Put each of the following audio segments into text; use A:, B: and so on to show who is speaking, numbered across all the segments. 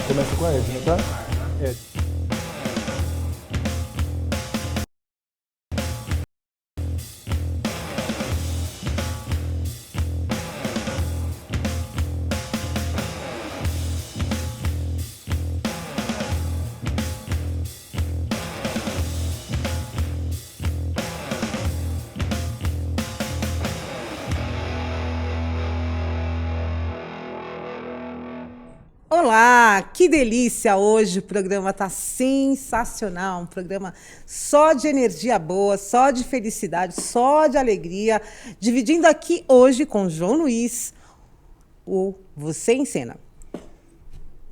A: Começa com a Edna, tá? Ed.
B: Olá, que delícia hoje, o programa está sensacional, um programa só de energia boa, só de felicidade, só de alegria, dividindo aqui hoje com João Luiz, o Você em Cena.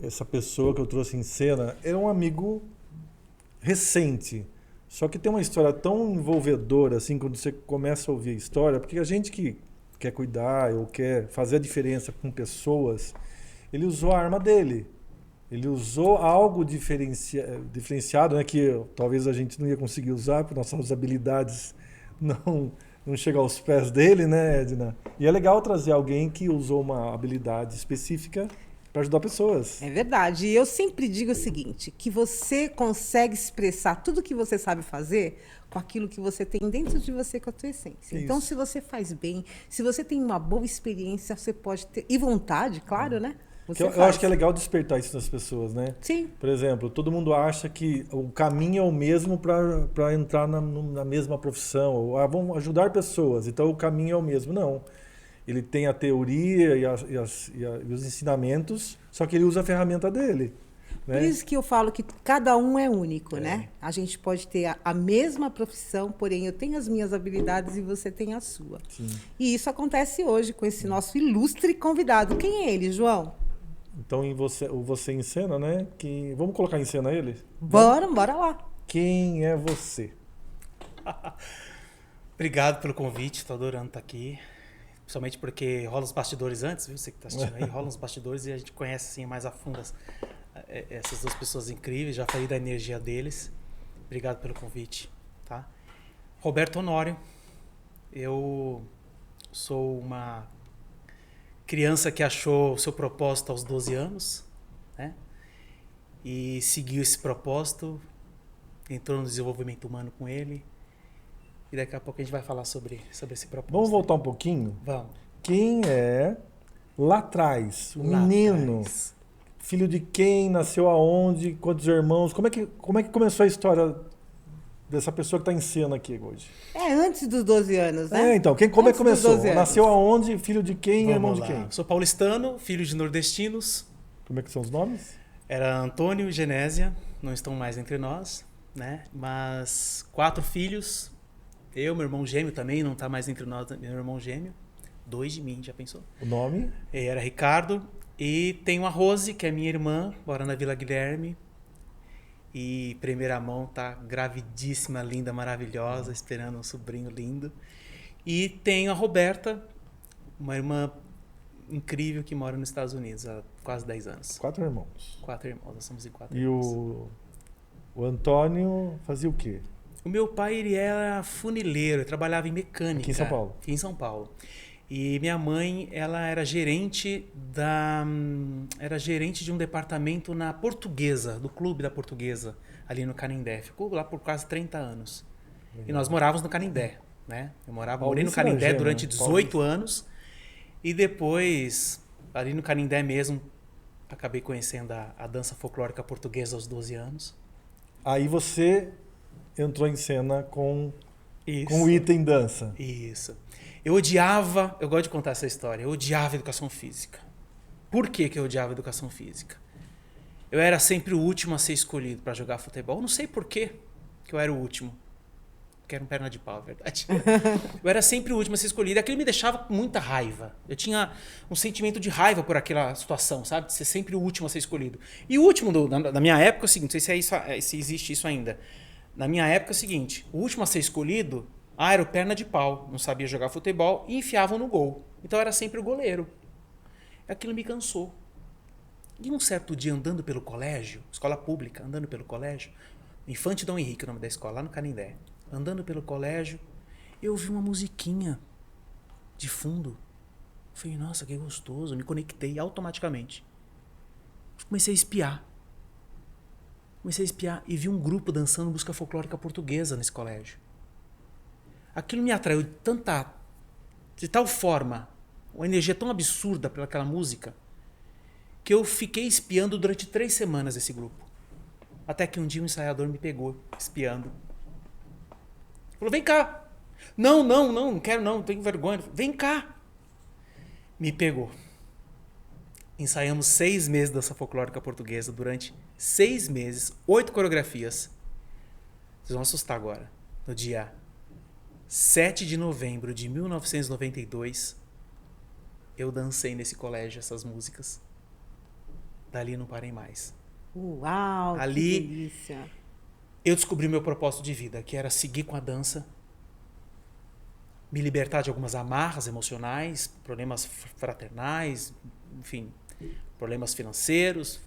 A: Essa pessoa que eu trouxe em cena é um amigo recente. Só que tem uma história tão envolvedora, assim, quando você começa a ouvir a história, porque a gente que quer cuidar ou quer fazer a diferença com pessoas, ele usou a arma dele. Ele usou algo diferenciado, né, que talvez a gente não ia conseguir usar, porque nossas habilidades não chegam aos pés dele, né, Edna? E é legal trazer alguém que usou uma habilidade específica para ajudar pessoas.
B: É verdade, e eu sempre digo o seguinte, que você consegue expressar tudo que você sabe fazer com aquilo que você tem dentro de você, com a tua essência. Então,
A: Isso.
B: se você faz bem, se você tem uma boa experiência, você pode ter, e vontade, claro, né?
A: Que
B: Você
A: eu acho
B: faz.
A: que é legal despertar isso nas pessoas, né?
B: Sim.
A: Por exemplo, todo mundo acha que o caminho é o mesmo para entrar na mesma profissão. Ou, vamos ajudar pessoas, então o caminho é o mesmo. Não. Ele tem a teoria e os ensinamentos, só que ele usa a ferramenta dele.
B: Por
A: Né?
B: isso que eu falo que cada um é único, né? A gente pode ter a mesma profissão, porém eu tenho as minhas habilidades e você tem a sua.
A: Sim.
B: E isso acontece hoje com esse nosso ilustre convidado. Quem é ele, João?
A: Então, o você em cena, né? Vamos colocar em cena ele? Vamos?
B: Bora lá.
A: Quem é você?
C: Obrigado pelo convite, tô adorando estar aqui. Principalmente porque rola os bastidores antes, viu? Você que tá assistindo aí, rola os bastidores e a gente conhece assim mais a fundo essas duas pessoas incríveis. Já falei da energia deles. Obrigado pelo convite, tá? Roberto Honório, eu sou uma criança que achou o seu propósito aos 12 anos, né? E seguiu esse propósito, entrou no desenvolvimento humano com ele. E daqui a pouco a gente vai falar sobre esse propósito.
A: Vamos voltar um pouquinho?
C: Vamos.
A: Quem é lá atrás, o
C: Lá
A: menino?
C: atrás.
A: Filho de quem? Nasceu aonde? Quantos irmãos? Como é que começou a história dessa pessoa que está em cena aqui hoje?
B: É antes dos 12 anos, né?
A: Então, como é que
B: Antes dos
A: começou?
B: 12 anos.
A: Nasceu aonde? Filho de quem? Irmão
C: Vamos
A: de
C: lá.
A: quem?
C: Sou paulistano, filho de nordestinos.
A: Como é que são os nomes?
C: Era Antônio e Genésia, não estão mais entre nós, né? Mas 4 filhos. Eu, meu irmão gêmeo também, não está mais entre nós, meu irmão gêmeo. 2 de mim, já pensou?
A: O nome?
C: Era Ricardo. E tenho a Rose, que é minha irmã, mora na Vila Guilherme. E primeira mão, tá gravidíssima, linda, maravilhosa, esperando um sobrinho lindo. E tenho a Roberta, uma irmã incrível que mora nos Estados Unidos há quase 10 anos.
A: 4 irmãos.
C: 4 irmãos, nós somos em 4
A: E
C: irmãos.
A: o Antônio fazia o quê?
C: O meu pai, ele era funileiro, ele trabalhava em mecânica.
A: Aqui em São Paulo?
C: Aqui em São Paulo. E minha mãe, ela era era gerente de um departamento na Portuguesa, do clube da Portuguesa, ali no Canindé. Ficou lá por quase 30 anos. E nós morávamos no Canindé, né? Morei no
A: Paulista era
C: Canindé
A: gêmeo,
C: durante
A: né?
C: 18 anos. E depois, ali no Canindé mesmo, acabei conhecendo a dança folclórica portuguesa aos 12 anos.
A: Aí você entrou em cena com
C: Isso.
A: o item dança.
C: Isso. Eu gosto de contar essa história, eu odiava educação física. Por que eu odiava educação física? Eu era sempre o último a ser escolhido para jogar futebol. Eu não sei por quê que eu era o último. Que era um perna de pau, é verdade. Eu era sempre o último a ser escolhido. Aquilo me deixava com muita raiva. Eu tinha um sentimento de raiva por aquela situação, sabe? De ser sempre o último a ser escolhido. E o último, na minha época, é o seguinte, não sei se existe isso ainda. Na minha época é o seguinte, o último a ser escolhido, era o perna de pau, não sabia jogar futebol e enfiavam no gol. Então eu era sempre o goleiro. Aquilo me cansou. E um certo dia, andando pelo colégio, escola pública, andando pelo colégio, Infante Dom Henrique, o nome da escola, lá no Canindé. Andando pelo colégio, eu ouvi uma musiquinha de fundo. Falei, nossa, que gostoso. Me conectei automaticamente. Comecei a espiar. E vi um grupo dançando música folclórica portuguesa nesse colégio. Aquilo me atraiu de tal forma, uma energia tão absurda pelaquela música, que eu fiquei espiando durante 3 semanas esse grupo. Até que um dia um ensaiador me pegou, espiando. Falou, vem cá. Não quero não tenho vergonha. Vem cá. Me pegou. Ensaiamos 6 meses dança folclórica portuguesa durante 6 meses, 8 coreografias. Vocês vão assustar agora. No dia 7 de novembro de 1992, eu dancei nesse colégio essas músicas. Dali não parei mais.
B: Uau,
C: Ali,
B: que delícia.
C: Eu descobri meu propósito de vida, que era seguir com a dança, me libertar de algumas amarras emocionais, problemas fraternais, enfim, problemas financeiros.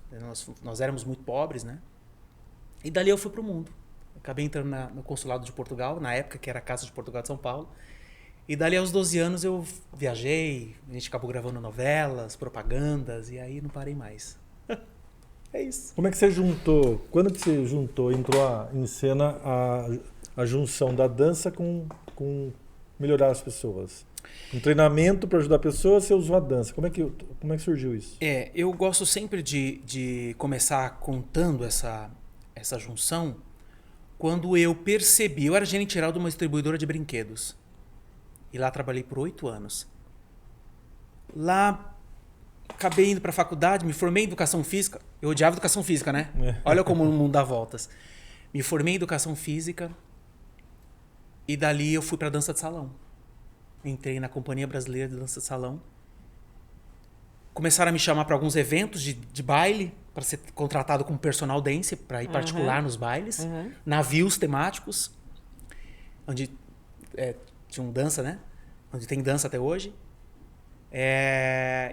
C: Nós éramos muito pobres, né? E dali eu fui para o mundo. Acabei entrando no Consulado de Portugal, na época que era a Casa de Portugal de São Paulo. E dali aos 12 anos eu viajei, a gente acabou gravando novelas, propagandas, e aí não parei mais. É isso.
A: Como é que você juntou, quando que você juntou, entrou em cena a junção da dança com melhorar as pessoas? Um treinamento para ajudar a pessoa, você usou a dança. Como é que surgiu isso?
C: Eu gosto sempre de começar contando essa junção quando eu percebi. Eu era gerente geral de uma distribuidora de brinquedos. E lá trabalhei por 8 anos. Lá acabei indo para a faculdade, me formei em educação física. Eu odiava educação física, né? Olha como o mundo dá voltas. Me formei em educação física e dali eu fui para dança de salão. Entrei na Companhia Brasileira de Dança de Salão. Começaram a me chamar para alguns eventos de baile, para ser contratado como personal dance, para ir particular nos bailes. Navios temáticos, onde tinha dança, né? Onde tem dança até hoje.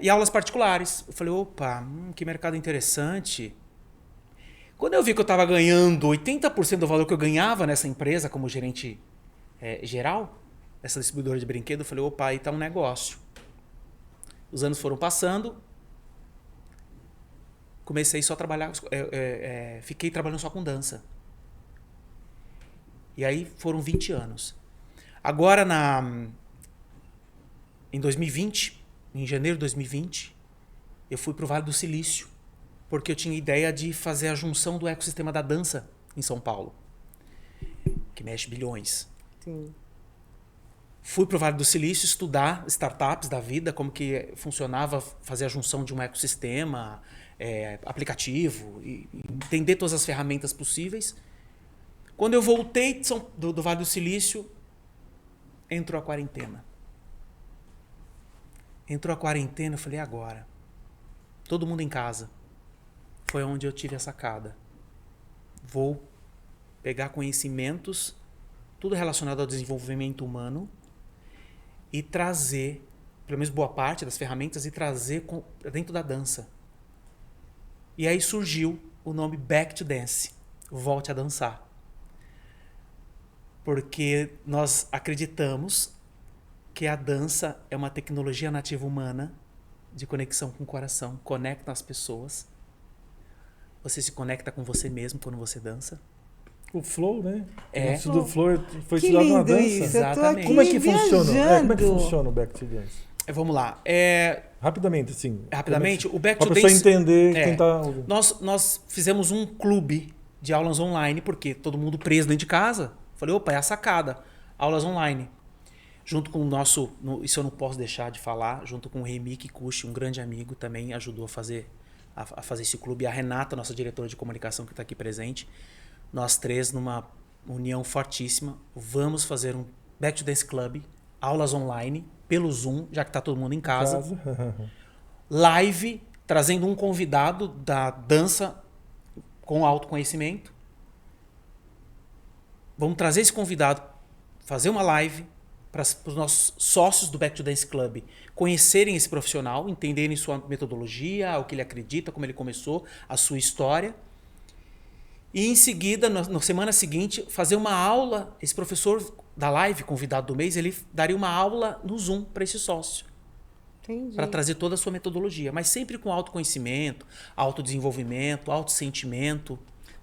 C: E aulas particulares. Eu falei, opa, que mercado interessante. Quando eu vi que eu estava ganhando 80% do valor que eu ganhava nessa empresa como gerente geral, essa distribuidora de brinquedo, eu falei, opa, aí tá um negócio. Os anos foram passando, comecei só a trabalhar, fiquei trabalhando só com dança. E aí foram 20 anos. Agora, em 2020, em janeiro de 2020, eu fui para o Vale do Silício, porque eu tinha ideia de fazer a junção do ecossistema da dança em São Paulo, que mexe bilhões.
B: Sim.
C: Fui para o Vale do Silício estudar startups da vida, como que funcionava fazer a junção de um ecossistema, aplicativo, e entender todas as ferramentas possíveis. Quando eu voltei do Vale do Silício, entrou a quarentena. Eu falei, agora. Todo mundo em casa. Foi onde eu tive a sacada. Vou pegar conhecimentos, tudo relacionado ao desenvolvimento humano, e trazer, pelo menos boa parte das ferramentas, e trazer dentro da dança. E aí surgiu o nome Back to Dance, Volte a Dançar. Porque nós acreditamos que a dança é uma tecnologia nativa humana de conexão com o coração, conecta as pessoas. Você se conecta com você mesmo quando você dança.
A: O flow, né?
C: É.
A: O do flow foi
B: Que
A: estudado na
B: lindo
A: dança.
B: isso. Eu tô
C: Exatamente.
B: aqui
A: Como é que funciona? Como é que
B: viajando.
A: funciona o Back to Dance?
C: Vamos lá.
A: Rapidamente, assim.
C: Rapidamente, o Back
A: Para
C: to
A: a pessoa
C: Dance...
A: entender quem está ouvindo.
C: Nós fizemos um clube de aulas online, porque todo mundo preso dentro de casa. Falei, opa, é a sacada. Aulas online. Junto com o nosso... Isso eu não posso deixar de falar. Junto com o Remy Kikuchi, um grande amigo, também ajudou a fazer esse clube. A Renata, nossa diretora de comunicação, que está aqui presente. Nós três, numa união fortíssima, vamos fazer um Back to Dance Club, aulas online, pelo Zoom, já que está todo mundo em casa. Live, trazendo um convidado da dança com autoconhecimento. Vamos trazer esse convidado, fazer uma live para os nossos sócios do Back to Dance Club conhecerem esse profissional, entenderem sua metodologia, o que ele acredita, como ele começou, a sua história. E em seguida, na semana seguinte, fazer uma aula. Esse professor da live, convidado do mês, ele daria uma aula no Zoom para esse sócio.
B: Entendi.
C: para trazer toda a sua metodologia, mas sempre com autoconhecimento, autodesenvolvimento, autossentimento.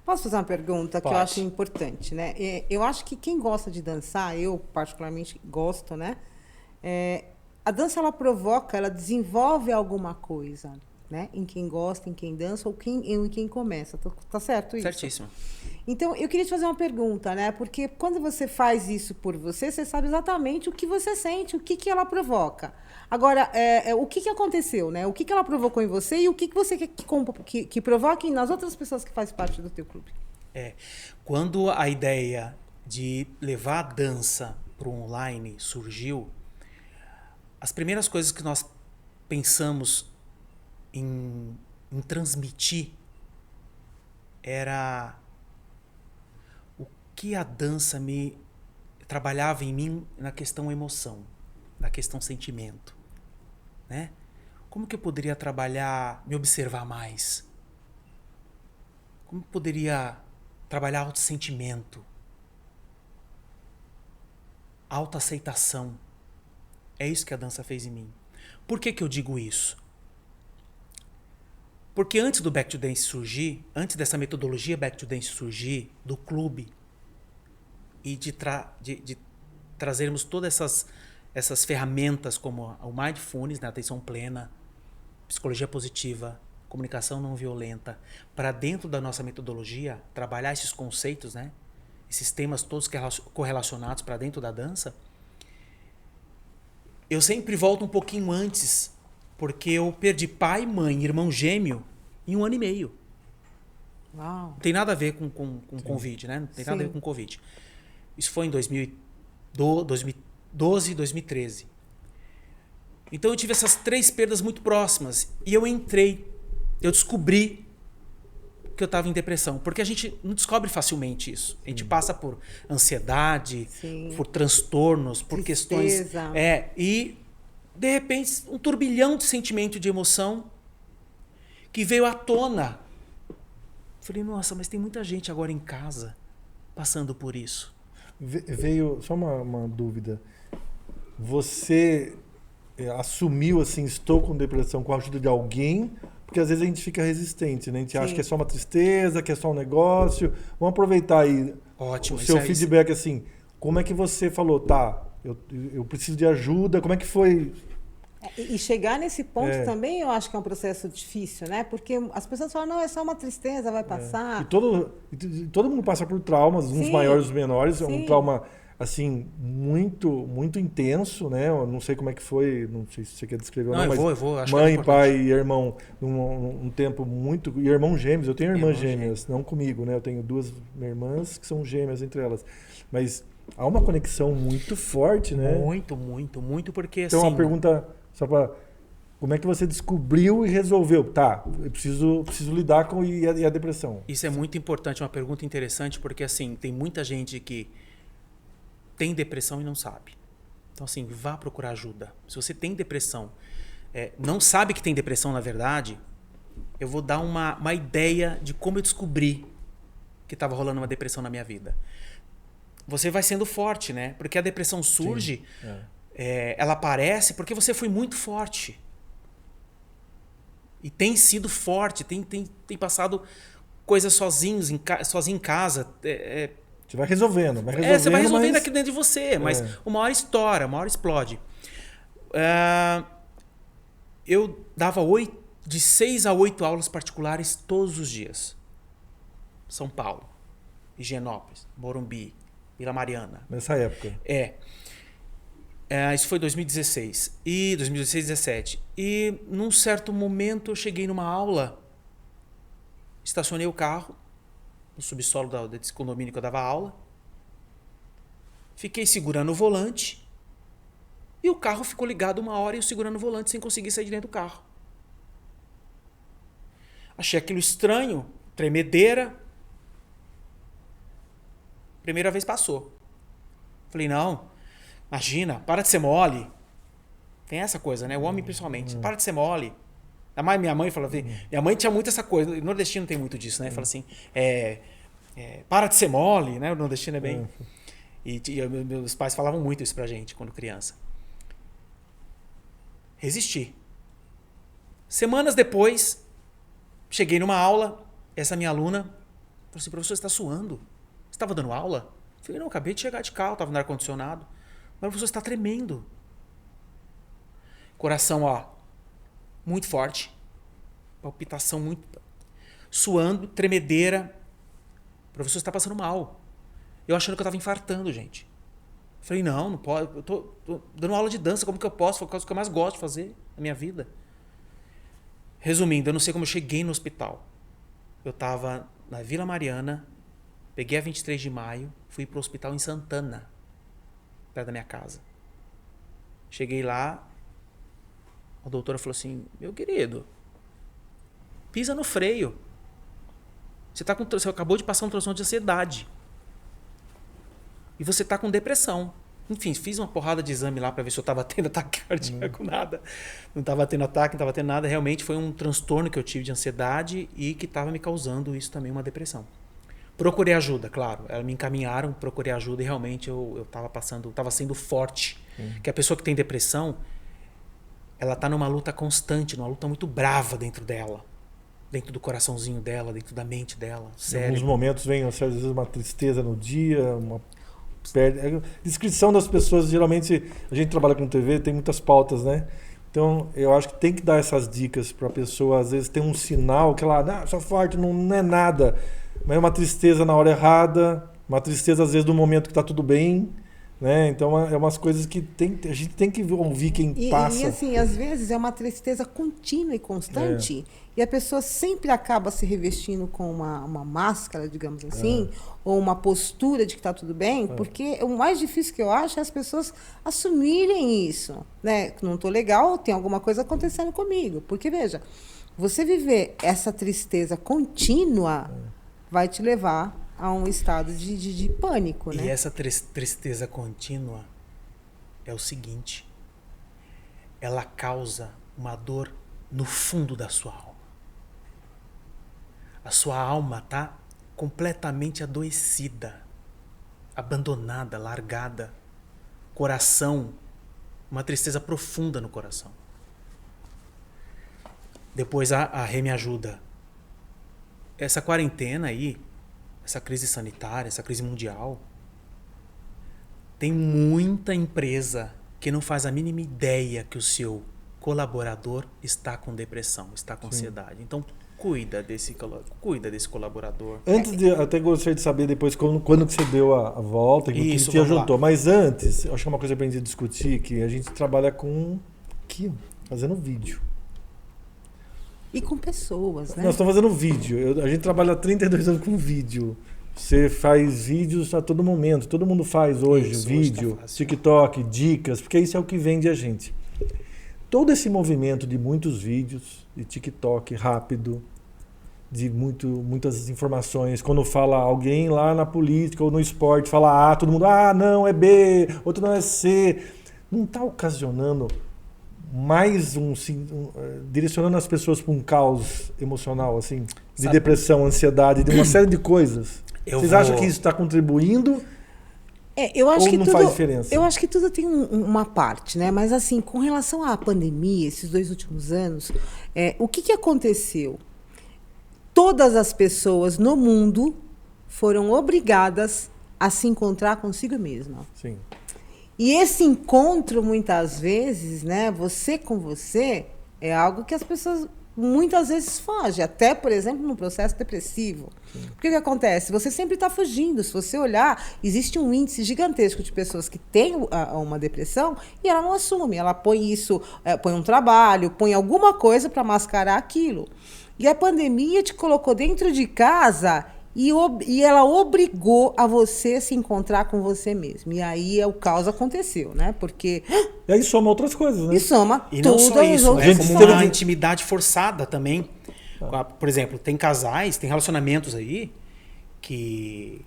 B: Posso fazer uma pergunta que eu
C: Pode.
B: acho importante, né? Eu acho que quem gosta de dançar, eu particularmente gosto, né? A dança, ela provoca, ela desenvolve alguma coisa, né? Em quem gosta, em quem dança ou em quem começa. Tá certo isso?
C: Certíssimo.
B: Então, eu queria te fazer uma pergunta, né? Porque quando você faz isso por você, você sabe exatamente o que você sente, o que ela provoca. Agora, o que aconteceu, né? O que ela provocou em você e o que você quer que provoque nas outras pessoas que fazem parte do teu clube?
C: Quando a ideia de levar a dança para o online surgiu, as primeiras coisas que nós pensamos em transmitir era o que a dança me trabalhava em mim na questão emoção, na questão sentimento, né? Como que eu poderia trabalhar, me observar mais? Como eu poderia trabalhar autossentimento, autoaceitação? É isso que a dança fez em mim. Por que eu digo isso? Porque antes do Back to Dance surgir, antes dessa metodologia Back to Dance surgir, do clube, e de trazermos todas essas ferramentas como o Mindfulness, né, atenção plena, psicologia positiva, comunicação não violenta, para dentro da nossa metodologia, trabalhar esses conceitos, né, esses temas todos correlacionados para dentro da dança, eu sempre volto um pouquinho antes, porque eu perdi pai, mãe, irmão gêmeo em 1 ano e meio.
B: Uau.
C: Não tem nada a ver com Covid, né? Não tem nada a ver com Covid. Isso foi em 2012, 2013. Então eu tive essas 3 perdas muito próximas. E eu descobri que eu estava em depressão. Porque a gente não descobre facilmente isso. A gente passa por ansiedade, por transtornos, por questões... E, de repente, um turbilhão de sentimento, de emoção que veio à tona. Falei, nossa, mas tem muita gente agora em casa passando por isso.
A: Veio, só uma dúvida. Você assumiu assim, estou com depressão com a ajuda de alguém? Porque às vezes a gente fica resistente, né? A gente acha que é só uma tristeza, que é só um negócio. Vamos aproveitar aí
C: Ótimo,
A: o seu feedback, assim. Como é que você falou, tá, eu preciso de ajuda, como é que foi?
B: E chegar nesse ponto também eu acho que é um processo difícil, né? Porque as pessoas falam, não, é só uma tristeza, vai passar.
A: E todo mundo passa por traumas, uns maiores, uns menores. É um trauma, assim, muito, muito intenso, né? Eu não sei como é que foi, não sei se você quer descrever ou não, mas
C: eu vou. Acho
A: mãe,
C: que é
A: pai e irmão, um tempo muito... E irmão gêmeos, eu tenho irmãs gêmeas, não comigo, né? Eu tenho 2 irmãs que são gêmeas entre elas. Mas há uma conexão muito forte, né?
C: Muito, muito, muito, porque
A: então,
C: assim...
A: uma pergunta só para... Como é que você descobriu e resolveu? Tá, eu preciso lidar com e a depressão.
C: Isso é muito importante, uma pergunta interessante, porque assim, tem muita gente que tem depressão e não sabe. Então assim, vá procurar ajuda. Se você tem depressão, não sabe que tem depressão na verdade, eu vou dar uma ideia de como eu descobri que estava rolando uma depressão na minha vida. Você vai sendo forte, né? Porque a depressão surge, ela aparece porque você foi muito forte. E tem sido forte, tem passado coisas sozinho em casa.
A: Você vai resolvendo.
C: Você vai resolvendo aqui dentro de você, mas uma hora estoura, uma hora explode. Eu dava de 6 a 8 aulas particulares todos os dias. São Paulo, Higienópolis, Morumbi, Vila Mariana.
A: Nessa época.
C: Isso foi 2016 e 2016, 2017. E num certo momento eu cheguei numa aula, estacionei o carro no subsolo desse condomínio que eu dava aula, fiquei segurando o volante e o carro ficou ligado 1 hora e eu segurando o volante sem conseguir sair de dentro do carro. Achei aquilo estranho, tremedeira. Primeira vez passou. Falei, não, imagina, para de ser mole. Tem essa coisa, né? O homem principalmente. Para de ser mole. Ainda mais minha mãe fala, minha mãe tinha muito essa coisa. O nordestino tem muito disso, né? Fala assim, para de ser mole, né? O nordestino é bem... E meus pais falavam muito isso pra gente quando criança. Resisti. Semanas depois, cheguei numa aula, essa minha aluna falou assim, professor, você está suando? Você estava dando aula? Eu falei, não, acabei de chegar de carro, estava no ar-condicionado. Mas professor, você está tremendo. Coração, ó, muito forte. Palpitação muito... Suando, tremedeira. Professor, você está passando mal. Eu achando que eu estava infartando, gente. Eu falei, não pode. Eu tô dando aula de dança, como que eu posso? Foi a coisa que eu mais gosto de fazer na minha vida. Resumindo, eu não sei como eu cheguei no hospital. Eu estava na Vila Mariana, peguei a 23 de maio, fui pro hospital em Santana, perto da minha casa. Cheguei lá, a doutora falou assim, meu querido, pisa no freio. Você acabou de passar um transtorno de ansiedade. E você está com depressão. Enfim, fiz uma porrada de exame lá para ver se eu estava tendo ataque cardíaco, nada. Não estava tendo ataque, não estava tendo nada. Realmente foi um transtorno que eu tive de ansiedade e que estava me causando isso também, uma depressão. Procurei ajuda, claro. Elas me encaminharam, procurei ajuda e realmente eu estava sendo forte. Que a pessoa que tem depressão, ela está numa luta constante, numa luta muito brava dentro dela. Dentro do coraçãozinho dela, dentro da mente dela.
A: Em alguns momentos vem, às vezes, uma tristeza no dia, uma descrição das pessoas. Geralmente, a gente trabalha com TV, tem muitas pautas, né? Então, eu acho que tem que dar essas dicas para a pessoa. Às vezes tem um sinal que ela, sou forte, não é nada. Mas é uma tristeza na hora errada, uma tristeza, às vezes, no momento que está tudo bem. Né? Então é umas coisas que a gente tem que ouvir quem passa.
B: E assim, às vezes é uma tristeza contínua e constante, e a pessoa sempre acaba se revestindo com uma máscara, digamos assim, ou uma postura de que está tudo bem, porque o mais difícil que eu acho é as pessoas assumirem isso. Né? Não estou legal, tem alguma coisa acontecendo comigo. Porque, veja, você viver essa tristeza contínua vai te levar a um estado de pânico, né?
C: E essa tristeza contínua é o seguinte, ela causa uma dor no fundo da sua alma. A sua alma está completamente adoecida, abandonada, largada, coração, uma tristeza profunda no coração. Depois a Rê me ajuda. Essa quarentena aí, essa crise sanitária, essa crise mundial, tem muita empresa que não faz a mínima ideia que o seu colaborador está com depressão, está com ansiedade. Então, cuida desse colaborador.
A: Até gostaria de saber depois quando que você deu a volta, que
C: Isso,
A: te ajudou. Lá. Mas antes, eu acho que é uma coisa pra gente discutir, que a gente trabalha fazendo vídeo.
B: E com pessoas, né?
A: Nós estamos fazendo vídeo. A gente trabalha há 32 anos com vídeo. Você faz vídeos a todo momento. Todo mundo faz hoje vídeo, hoje tá TikTok, dicas, porque isso é o que vende a gente. Todo esse movimento de muitos vídeos, de TikTok rápido, de muitas informações. Quando fala alguém lá na política ou no esporte, fala A, todo mundo, não, é B, outro não é C. Não está ocasionando mais direcionando as pessoas para um caos emocional, assim, de depressão, ansiedade, de uma série de coisas. Vocês acham que isso está contribuindo?
B: Eu acho
A: ou
B: que
A: não
B: tudo,
A: faz diferença?
B: Eu acho que tudo tem uma parte, né? Mas assim, com relação à pandemia, esses 2 últimos anos, o que aconteceu? Todas as pessoas no mundo foram obrigadas a se encontrar consigo mesma.
A: Sim.
B: E esse encontro, muitas vezes, né, você com você, é algo que as pessoas muitas vezes fogem. Até, por exemplo, no processo depressivo. Sim. O que acontece? Você sempre está fugindo. Se você olhar, existe um índice gigantesco de pessoas que têm uma depressão e ela não assume. Ela põe isso, põe um trabalho, põe alguma coisa para mascarar aquilo. E a pandemia te colocou dentro de casa e ela obrigou a você se encontrar com você mesmo. E aí o caos aconteceu, né? Porque...
A: E aí soma outras coisas, né?
B: E soma
C: e não só isso, né? Como uma intimidade forçada também. Por exemplo, tem casais, tem relacionamentos aí que...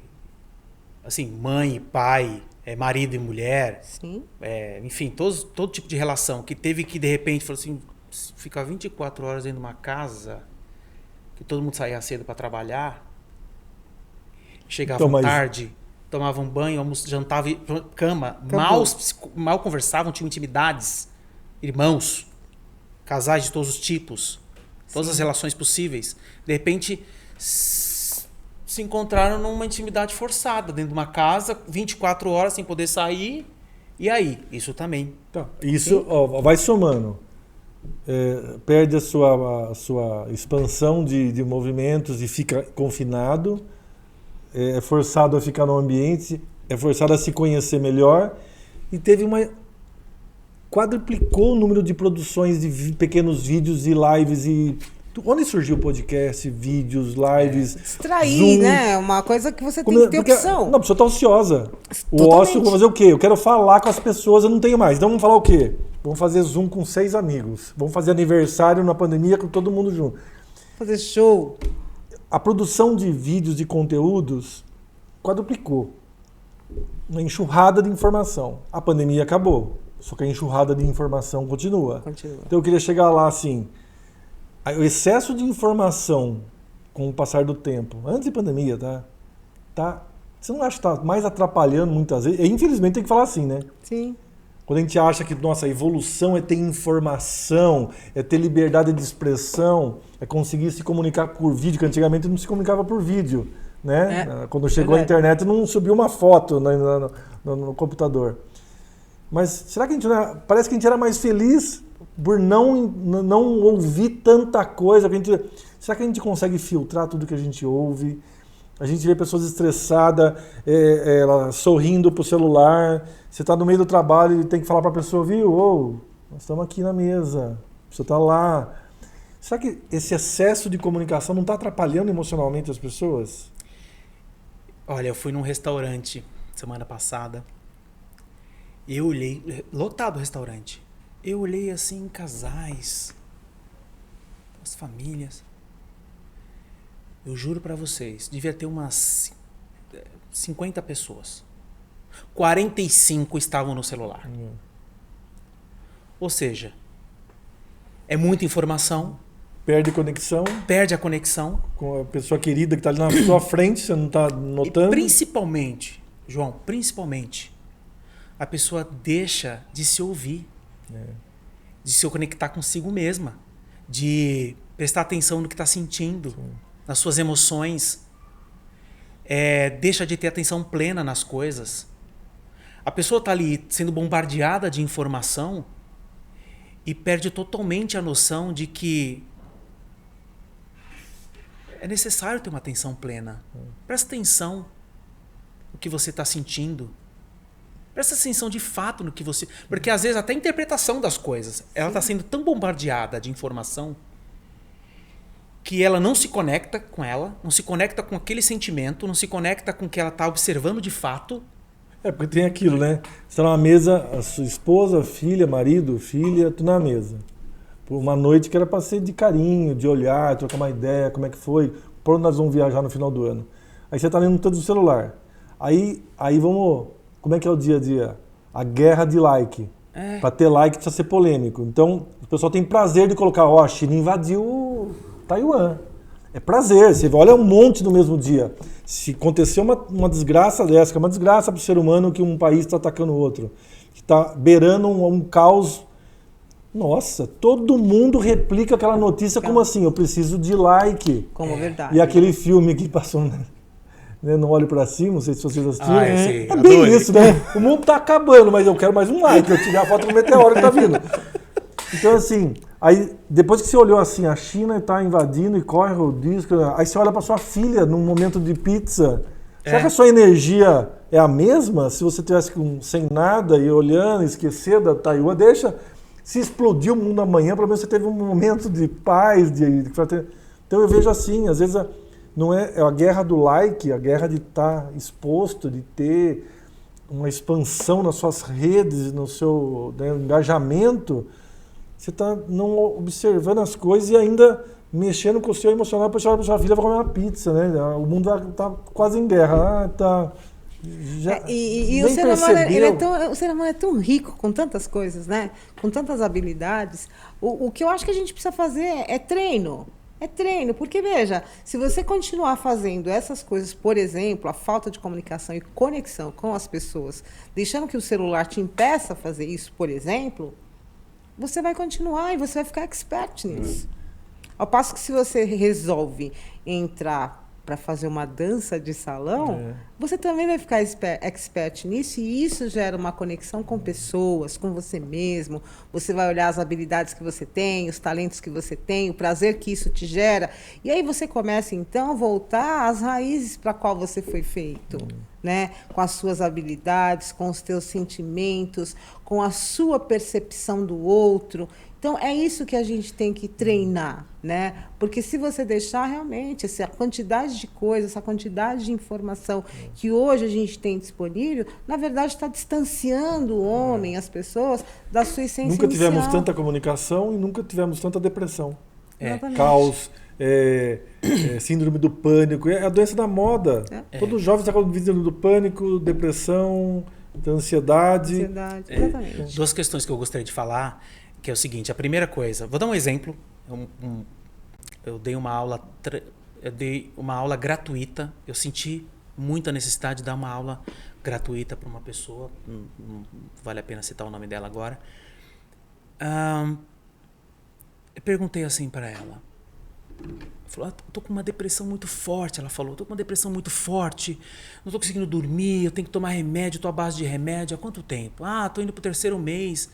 C: Assim, mãe e pai, marido e mulher.
B: Sim.
C: Enfim, todo tipo de relação que teve que, de repente, falou assim, ficar 24 horas dentro de uma casa, que todo mundo saía cedo para trabalhar... Chegavam tarde, tomavam banho, jantavam, cama, mal conversavam, tinham intimidades. Irmãos, casais de todos os tipos, todas as relações possíveis, de repente se encontraram numa intimidade forçada, dentro de uma casa, 24 horas sem poder sair. E aí? Isso também.
A: Tá. Isso vai somando. Perde a sua expansão de movimentos e fica confinado. É forçado a ficar no ambiente, é forçado a se conhecer melhor. E quadruplicou o número de produções de pequenos vídeos e lives e... Onde surgiu o podcast, vídeos, lives,
B: Distrair,
A: Zoom.
B: né? Uma coisa que você tem que ter opção.
A: Não, a pessoa está ociosa. O
B: Totalmente.
A: ócio, eu vou fazer o quê? Eu quero falar com as pessoas, eu não tenho mais. Então vamos falar o quê? Vamos fazer Zoom com 6 amigos. Vamos fazer aniversário na pandemia com todo mundo junto.
B: Fazer show.
A: A produção de vídeos, de conteúdos, quadruplicou. Uma enxurrada de informação. A pandemia acabou, só que a enxurrada de informação continua. Então eu queria chegar lá assim... O excesso de informação com o passar do tempo, antes da pandemia, você não acha que está mais atrapalhando muitas vezes? Infelizmente tem que falar assim, né?
B: Sim.
A: Quando a gente acha que, nossa, a evolução é ter informação, é ter liberdade de expressão, é conseguir se comunicar por vídeo, que antigamente não se comunicava por vídeo, né? Quando chegou a internet não subiu uma foto no computador. Mas será que parece que a gente era mais feliz por não ouvir tanta coisa? Será que a gente consegue filtrar tudo que a gente ouve? A gente vê pessoas estressadas, sorrindo pro celular. Você está no meio do trabalho e tem que falar para a pessoa, viu? Nós estamos aqui na mesa, você está lá. Será que esse excesso de comunicação não está atrapalhando emocionalmente as pessoas?
C: Olha, eu fui num restaurante semana passada e eu olhei, lotado o restaurante. Eu olhei assim, casais, as famílias. Eu juro pra vocês, devia ter umas 50 pessoas. 45 estavam no celular. Ou seja, é muita informação.
A: Perde conexão.
C: Perde a conexão.
A: Com a pessoa querida que está ali na sua frente, você não está notando.
C: E principalmente, João, a pessoa deixa de se ouvir. De se conectar consigo mesma, de prestar atenção no que está sentindo, nas suas emoções, deixa de ter atenção plena nas coisas. A pessoa está ali sendo bombardeada de informação e perde totalmente a noção de que é necessário ter uma atenção plena. Presta atenção no que você está sentindo. Presta atenção de fato no que você... Porque às vezes até a interpretação das coisas, ela está sendo tão bombardeada de informação que ela não se conecta com ela, não se conecta com aquele sentimento, não se conecta com o que ela está observando de fato.
A: Porque tem aquilo, né? Você está numa mesa, a sua esposa, filha, marido, filha, tu na mesa. Por uma noite que era para ser de carinho, de olhar, trocar uma ideia, como é que foi, por onde nós vamos viajar no final do ano. Aí você está lendo todo o celular. Aí vamos... Como é que é o dia a dia? A guerra de like. Para ter like precisa ser polêmico. Então, o pessoal tem prazer de colocar, a China invadiu Taiwan. É prazer. Você olha um monte no mesmo dia. Se acontecer uma desgraça dessa, que é uma desgraça para o ser humano que um país está atacando o outro, que está beirando um caos, nossa, todo mundo replica aquela notícia como assim, eu preciso de like.
B: Como verdade.
A: E aquele filme que passou... Né, não olho pra cima, não sei se vocês assistiram.
C: É
A: bem isso, né? O mundo tá acabando, mas eu quero mais um like. Eu tirei a foto do meteoro que tá vindo. Então, assim, aí depois que você olhou assim, a China tá invadindo e corre o disco, aí você olha pra sua filha num momento de pizza. Será que a sua energia é a mesma? Se você tivesse sem nada e olhando, esquecer da Taiwan, deixa. Se explodir o mundo amanhã, pelo menos você teve um momento de paz, Então eu vejo assim, às vezes. Não é a guerra do like, a guerra de estar exposto, de ter uma expansão nas suas redes, no seu engajamento. Você está não observando as coisas e ainda mexendo com o seu emocional para a sua filha vai comer uma pizza, né? O mundo está quase em guerra.
B: E o ser humano, o ser humano é tão rico com tantas coisas, né? Com tantas habilidades. O que eu acho que a gente precisa fazer é treino. É treino, porque veja, se você continuar fazendo essas coisas, por exemplo, a falta de comunicação e conexão com as pessoas, deixando que o celular te impeça a fazer isso, por exemplo, você vai continuar e você vai ficar expert nisso. Ao passo que se você resolve entrar para fazer uma dança de salão, você também vai ficar expert nisso, e isso gera uma conexão com pessoas, com você mesmo. Você vai olhar as habilidades que você tem, os talentos que você tem, o prazer que isso te gera. E aí você começa, então, a voltar às raízes para qual você foi feito. Né? Com as suas habilidades, com os teus sentimentos, com a sua percepção do outro. Então, é isso que a gente tem que treinar, né? Porque se você deixar realmente essa quantidade de coisas, essa quantidade de informação que hoje a gente tem disponível, na verdade está distanciando o homem, as pessoas, da sua essência
A: Nunca tivemos
B: inicial.
A: tanta comunicação e nunca tivemos tanta depressão.
B: Exatamente.
A: Caos, síndrome do pânico, é a doença da moda. Todo jovem está com síndrome do pânico, depressão, ansiedade.
B: Exatamente.
C: Duas questões que eu gostaria de falar, que é o seguinte: a primeira coisa, vou dar um exemplo. Eu dei uma aula gratuita. Eu senti muita necessidade de dar uma aula gratuita para uma pessoa. Não vale a pena citar o nome dela agora. Eu perguntei assim para ela. Falou, tô com uma depressão muito forte. Ela falou, tô com uma depressão muito forte, não tô conseguindo dormir, eu tenho que tomar remédio, tô à base de remédio. Há quanto tempo? Tô indo pro 3º mês.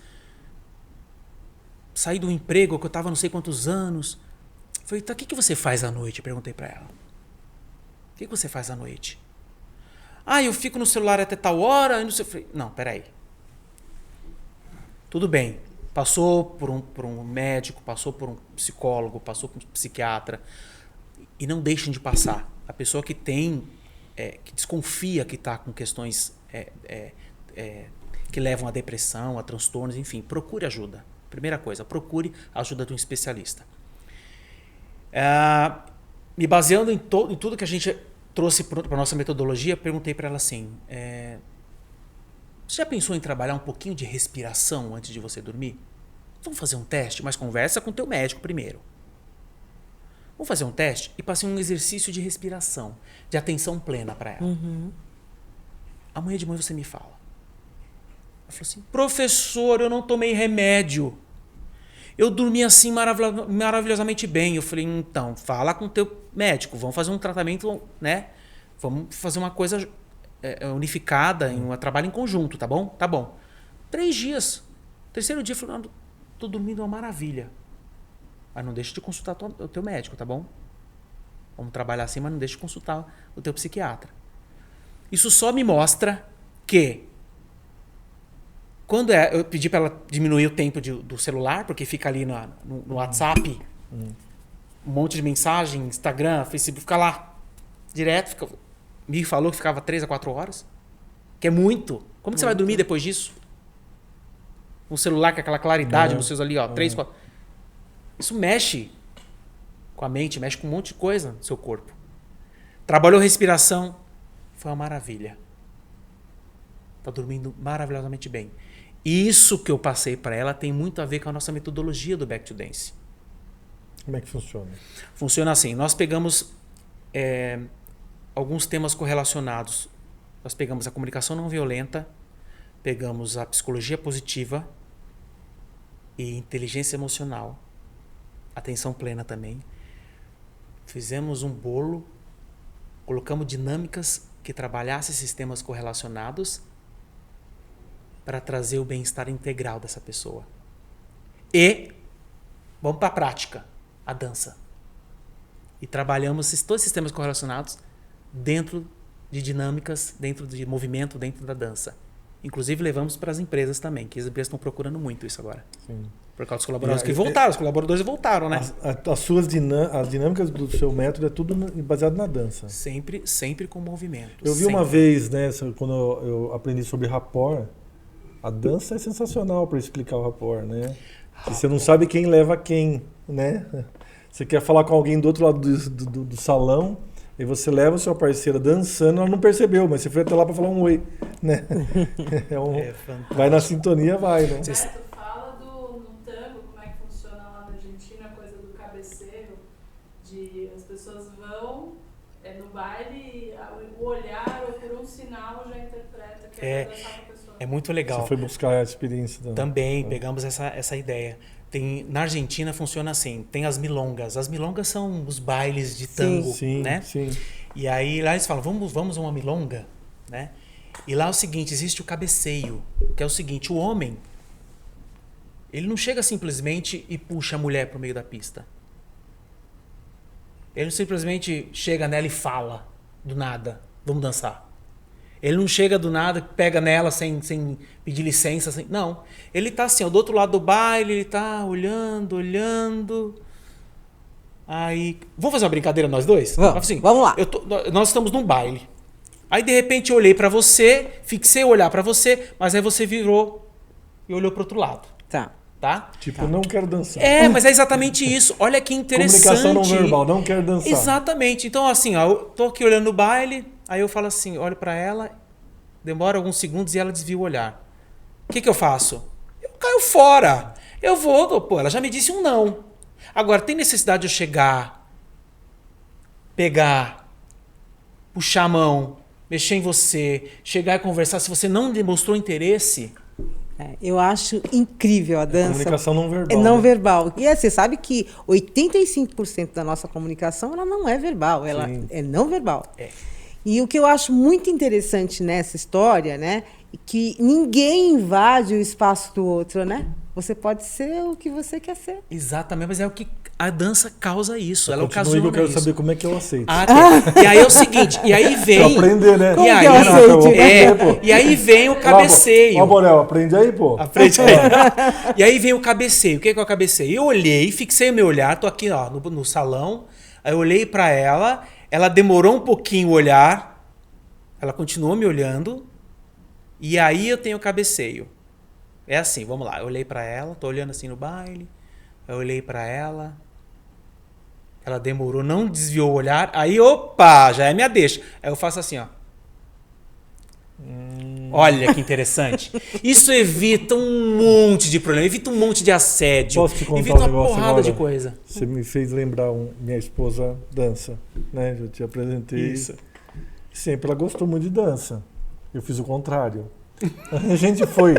C: Saí do emprego que eu tava não sei quantos anos. Falei, tá, o que você faz à noite? Eu perguntei pra ela. O que você faz à noite? Eu fico no celular até tal hora. Eu falei, não, peraí. Tudo bem. Passou por um médico, passou por um psicólogo, passou por um psiquiatra. E não deixem de passar. A pessoa que que desconfia que está com questões que levam a depressão, a transtornos, enfim, procure ajuda. Primeira coisa, procure a ajuda de um especialista. Me baseando em tudo que a gente trouxe para a nossa metodologia, perguntei para ela assim, você já pensou em trabalhar um pouquinho de respiração antes de você dormir? Vamos fazer um teste, mas conversa com o teu médico primeiro. Vamos fazer um teste e passei um exercício de respiração, de atenção plena para ela. Amanhã de manhã você me fala. Ela falou assim, professor, eu não tomei remédio. Eu dormi assim maravilhosamente bem. Eu falei, então, fala com o teu médico, vamos fazer um tratamento, né? Vamos fazer uma coisa unificada, um trabalho em conjunto, tá bom? Tá bom. 3 dias. 3º dia, eu falei, tô dormindo uma maravilha. Mas não deixa de consultar o teu médico, tá bom? Vamos trabalhar assim, mas não deixa de consultar o teu psiquiatra. Isso só me mostra que quando eu pedi para ela diminuir o tempo do celular, porque fica ali no WhatsApp, um monte de mensagem, Instagram, Facebook, fica lá direto. Me falou que ficava 3 a 4 horas, que é muito. Como que você vai dormir depois disso? Um celular com aquela claridade nos seus ali, 3, 4... Isso mexe com a mente, mexe com um monte de coisa no seu corpo. Trabalhou respiração, foi uma maravilha. Tá dormindo maravilhosamente bem. Isso que eu passei para ela tem muito a ver com a nossa metodologia do Back to Dance.
A: Como é que funciona?
C: Funciona assim, nós pegamos alguns temas correlacionados. Nós pegamos a comunicação não violenta, pegamos a psicologia positiva e inteligência emocional, atenção plena também. Fizemos um bolo, colocamos dinâmicas que trabalhassem esses temas correlacionados para trazer o bem-estar integral dessa pessoa. E vamos para a prática, a dança. E trabalhamos todos esses temas correlacionados dentro de dinâmicas, dentro de movimento, dentro da dança. Inclusive levamos para as empresas também, que as empresas estão procurando muito isso agora. Sim. Por causa dos colaboradores que voltaram, os colaboradores voltaram, né?
A: As dinâmicas do seu método é tudo baseado na dança.
C: Sempre com movimento.
A: Eu vi uma vez, né, quando eu aprendi sobre rapport, a dança é sensacional para explicar o rapport, né? E você não sabe quem leva quem, né? Você quer falar com alguém do outro lado do salão, e você leva a sua parceira dançando, ela não percebeu, mas você foi até lá para falar um oi, né? Vai na sintonia, vai, né?
D: Fala no tango, como é que funciona lá na Argentina, a coisa do cabeceiro, de as pessoas vão no baile e o olhar ou por um sinal já interpreta que vai dançar com a pessoa.
C: É muito legal.
A: Você foi buscar a experiência
C: Também pegamos essa ideia. Na Argentina funciona assim, tem as milongas. As milongas são os bailes de tango,
A: sim,
C: né?
A: Sim.
C: E aí lá eles falam, vamos a uma milonga, né? E lá é o seguinte, existe o cabeceio, que é o seguinte, o homem, ele não chega simplesmente e puxa a mulher pro meio da pista. Ele simplesmente chega nela e fala, do nada, vamos dançar. Ele não chega do nada, pega nela sem pedir licença. Não. Ele tá assim, ó, do outro lado do baile, ele tá olhando. Aí. Vamos fazer uma brincadeira nós dois?
B: Vamos,
C: assim,
B: vamos lá.
C: Nós estamos num baile. Aí de repente eu olhei pra você, fixei o olhar pra você, mas aí você virou e olhou pro outro lado. Tá?
A: Tipo, não quero dançar.
C: Mas é exatamente isso. Olha que interessante.
A: Comunicação não verbal, não quero dançar.
C: Exatamente. Então, assim, ó, eu tô aqui olhando o baile, aí eu falo assim, olho pra ela, demora alguns segundos e ela desvia o olhar. O que eu faço? Eu caio fora. Eu vou, pô, ela já me disse um não. Agora, tem necessidade de eu chegar, pegar, puxar a mão, mexer em você, chegar e conversar, se você não demonstrou interesse...
B: Eu acho incrível a dança.
A: Comunicação não verbal.
B: É não verbal. E você sabe que 85% da nossa comunicação ela não é verbal, ela é não verbal. E o que eu acho muito interessante nessa história, né, é que ninguém invade o espaço do outro, né? Você pode ser o que você quer ser.
C: Exatamente, mas é o que a dança causa isso. Ela
A: Continue
C: ocasiona
A: que eu quero
C: isso.
A: saber como é que eu aceito.
C: E aí é o seguinte, e aí vem...
A: aprender, né?
B: Como
C: E aí,
B: que eu aceito?
C: e aí vem o cabeceio.
A: Ó, Borel, aprende aí, pô.
C: Aprende aí. E aí vem o cabeceio. O que é o cabeceio? Eu olhei, fixei o meu olhar, tô aqui ó, no salão, aí eu olhei pra ela, ela demorou um pouquinho o olhar, ela continuou me olhando, e aí eu tenho o cabeceio. É assim, vamos lá, eu olhei pra ela, tô olhando assim no baile, eu olhei pra ela, ela demorou, não desviou o olhar, aí opa, já é minha deixa. Aí eu faço assim, ó. Olha que interessante. Isso evita um monte de problema, evita um monte de assédio,
A: Posso te contar
C: evita
A: um
C: uma
A: negócio
C: porrada
A: agora?
C: de coisa.
A: Você me fez lembrar, minha esposa dança, né? Eu te apresentei.
C: Isso.
A: Sempre ela gostou muito de dança. Eu fiz o contrário. A gente foi,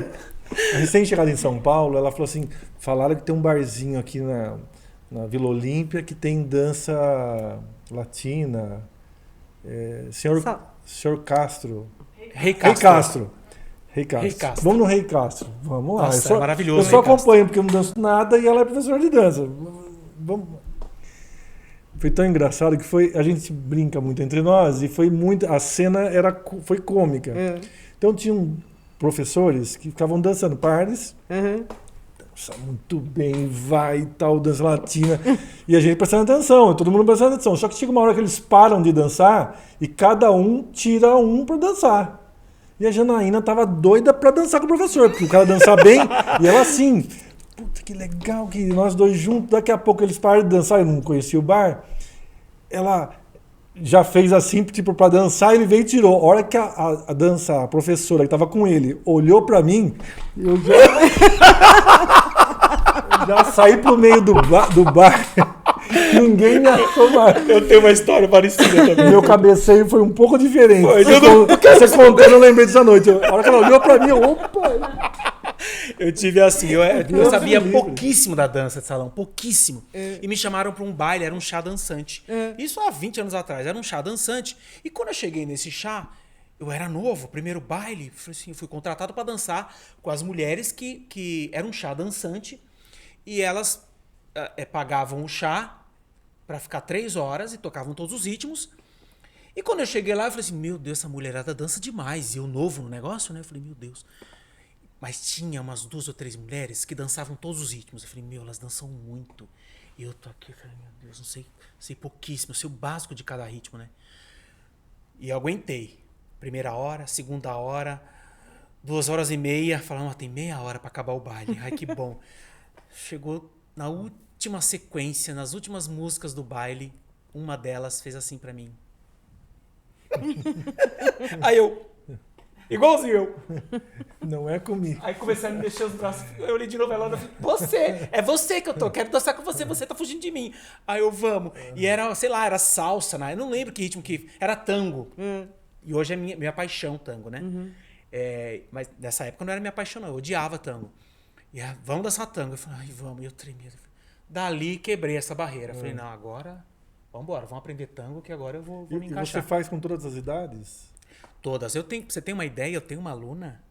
A: recém-chegada em São Paulo, ela falou assim, falaram que tem um barzinho aqui na Vila Olímpia que tem dança latina. Senhor Castro.
C: Rei
A: Castro. Vamos no Rei Castro. Vamos lá.
C: Nossa, é maravilhoso.
A: Eu só
C: Rei Castro.
A: acompanho porque eu não danço nada e ela é professora de dança. Vamos. Foi tão engraçado que a gente brinca muito entre nós e foi muito, a cena foi cômica. Então tinham professores que ficavam dançando pares, dança muito bem, vai e tal, dança latina, e a gente prestando atenção, todo mundo prestando atenção. Só que chega uma hora que eles param de dançar e cada um tira um para dançar. E a Janaína tava doida para dançar com o professor, porque o cara dançar bem, e ela assim, puta que legal, que nós dois juntos, daqui a pouco eles param de dançar, eu não conhecia o bar, ela já fez assim, tipo, para dançar, ele veio e tirou. A hora que a professora que tava com ele, olhou para mim, eu já saí pro meio do bar. Ninguém me achou mais.
C: Eu tenho uma história parecida também.
A: Meu cabeceio foi um pouco diferente. Você contando, eu lembrei dessa noite. A hora que ela olhou para mim, opa!
C: Eu tive assim, eu sabia
A: livre.
C: pouquíssimo da dança de salão, pouquíssimo. E me chamaram para um baile, era um chá dançante. Isso há 20 anos atrás, era um chá dançante. E quando eu cheguei nesse chá, eu era novo, primeiro baile, fui contratado para dançar com as mulheres que era um chá dançante. E elas pagavam o chá para ficar 3 horas e tocavam todos os ritmos. E quando eu cheguei lá, eu falei assim, meu Deus, essa mulherada dança demais. E eu novo no negócio, né? Eu falei, meu Deus. Mas tinha umas 2 ou 3 mulheres que dançavam todos os ritmos. Eu falei, meu, elas dançam muito. E eu tô aqui, falei, meu Deus, não sei pouquíssimo, eu sei o básico de cada ritmo, né? E eu aguentei. Primeira hora, segunda hora, 2 horas e meia. Falando, tem meia hora para acabar o baile. Ai, que bom. Chegou na última sequência, nas últimas músicas do baile, uma delas fez assim para mim. Aí eu... Igualzinho eu.
A: Não é comigo.
C: Aí comecei a me mexer os braços. Eu olhei de novo ela e falei, é você que eu tô. Quero dançar com você tá fugindo de mim. Aí eu, vamos. E era, sei lá, era salsa, né? Eu não lembro que ritmo que... Era tango. E hoje é minha paixão, tango, né? Mas nessa época não era minha paixão, não. Eu odiava tango. E vamos dançar tango. Eu falei, ai, vamos. E eu tremia. Dali quebrei essa barreira. Falei, não, agora vamos embora. Vamos aprender tango que agora eu vou me
A: E
C: encaixar.
A: você faz com todas as idades?
C: Todas. Pra você ter uma ideia, eu tenho uma aluna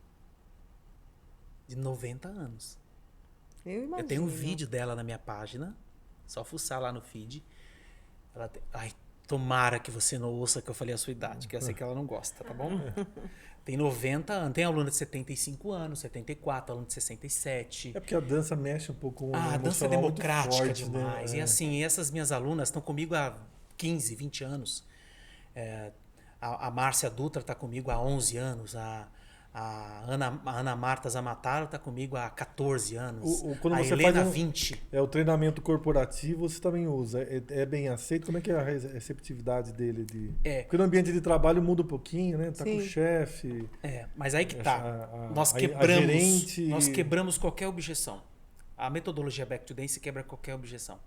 C: de 90 anos.
B: Eu imagino.
C: Eu tenho um vídeo dela na minha página. Só fuçar lá no feed. Ai, tomara que você não ouça que eu falei a sua idade, que eu sei que ela não gosta, tá bom? Tem 90 anos. Tem aluna de 75 anos, 74, aluna de 67.
A: É porque a dança mexe um pouco com o
C: A dança é
A: emocional muito
C: democrática
A: forte,
C: demais.
A: né?
C: E assim, essas minhas alunas estão comigo há 15, 20 anos. A Márcia Dutra está comigo há 11 anos. A Ana Marta Zamataro está comigo há 14 anos.
A: Quando
C: a
A: você
C: Helena,
A: faz
C: 20.
A: o treinamento corporativo, você também usa. É bem aceito? Como é que é a receptividade dele? Porque no ambiente de trabalho muda um pouquinho, né? Tá com o chefe.
C: Mas aí que tá.
A: Gerente...
C: Nós quebramos qualquer objeção. A metodologia Back to Dance quebra qualquer objeção.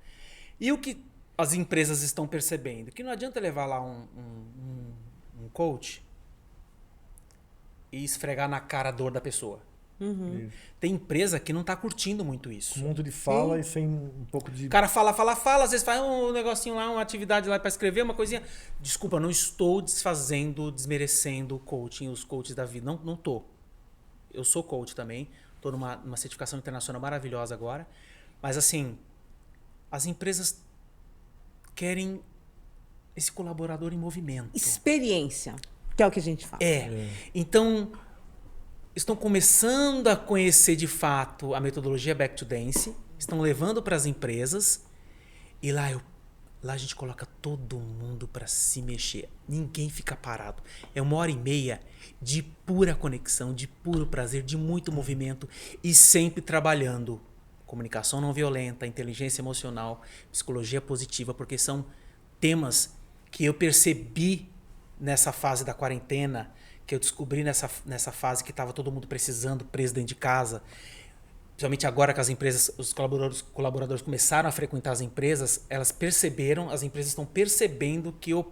C: E o que as empresas estão percebendo? Que não adianta levar lá um coach e esfregar na cara a dor da pessoa. Tem empresa que não tá curtindo muito isso.
A: Um monte de fala e sem um pouco de...
C: O cara fala, às vezes faz um negocinho lá, uma atividade lá para escrever, uma coisinha. Desculpa, não estou desmerecendo o coaching, os coaches da vida. Não tô. Eu sou coach também. Tô numa certificação internacional maravilhosa agora. Mas assim, as empresas querem esse colaborador em movimento.
B: Experiência, que é o que a gente fala.
C: Então, estão começando a conhecer de fato a metodologia Back to Dance, estão levando para as empresas e lá a gente coloca todo mundo para se mexer. Ninguém fica parado. É 1h30 de pura conexão, de puro prazer, de muito movimento e sempre trabalhando comunicação não violenta, inteligência emocional, psicologia positiva, porque são temas que eu percebi nessa fase da quarentena, que eu descobri nessa fase que estava todo mundo precisando, preso dentro de casa. Principalmente agora que as empresas, os colaboradores começaram a frequentar as empresas, as empresas estão percebendo que, o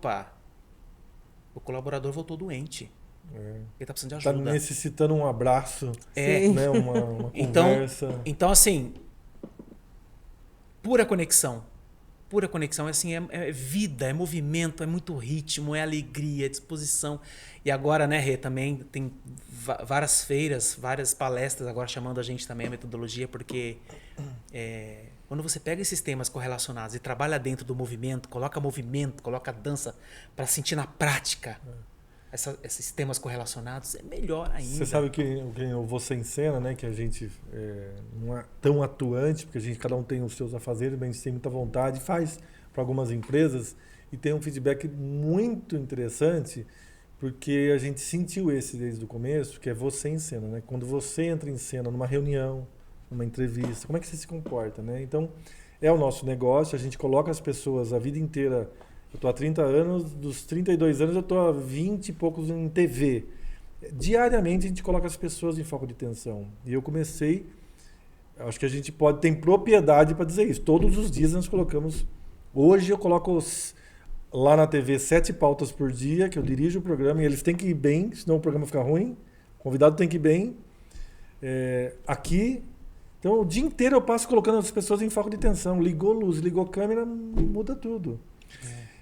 C: colaborador voltou doente. Ele está precisando de ajuda.
A: Está necessitando um abraço, né? uma conversa.
C: Então, assim, pura conexão. Pura conexão, assim, é vida, é movimento, é muito ritmo, é alegria, é disposição. E agora, né, Rê, também tem várias feiras, várias palestras agora chamando a gente também a metodologia, porque quando você pega esses temas correlacionados e trabalha dentro do movimento, coloca dança para sentir na prática esses temas correlacionados, é melhor ainda.
A: Você sabe que o Você em Cena, né, que a gente não é tão atuante, porque cada um tem os seus afazeres, mas a gente tem muita vontade, faz para algumas empresas e tem um feedback muito interessante, porque a gente sentiu esse desde o começo, que é Você em Cena, né? Quando você entra em cena numa reunião, numa entrevista, como é que você se comporta, né? Então, é o nosso negócio, a gente coloca as pessoas a vida inteira. Eu estou há 30 anos, dos 32 anos eu estou há 20 e poucos em TV. Diariamente a gente coloca as pessoas em foco de atenção. E eu comecei, acho que a gente tem propriedade para dizer isso. Todos os dias nós colocamos, hoje eu coloco lá na TV 7 pautas por dia, que eu dirijo o programa, e eles têm que ir bem, senão o programa fica ruim. O convidado tem que ir bem. Aqui, então o dia inteiro eu passo colocando as pessoas em foco de atenção. Ligou luz, ligou câmera, muda tudo.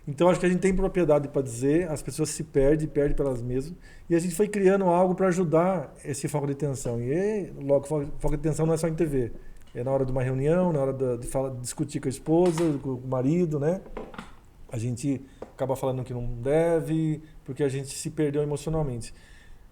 A: Então, acho que a gente tem propriedade para dizer, as pessoas se perdem pelas mesmas, e a gente foi criando algo para ajudar esse foco de atenção. E logo, foco de atenção não é só em TV. É na hora de uma reunião, na hora de discutir com a esposa, com o marido, né? A gente acaba falando que não deve, porque a gente se perdeu emocionalmente.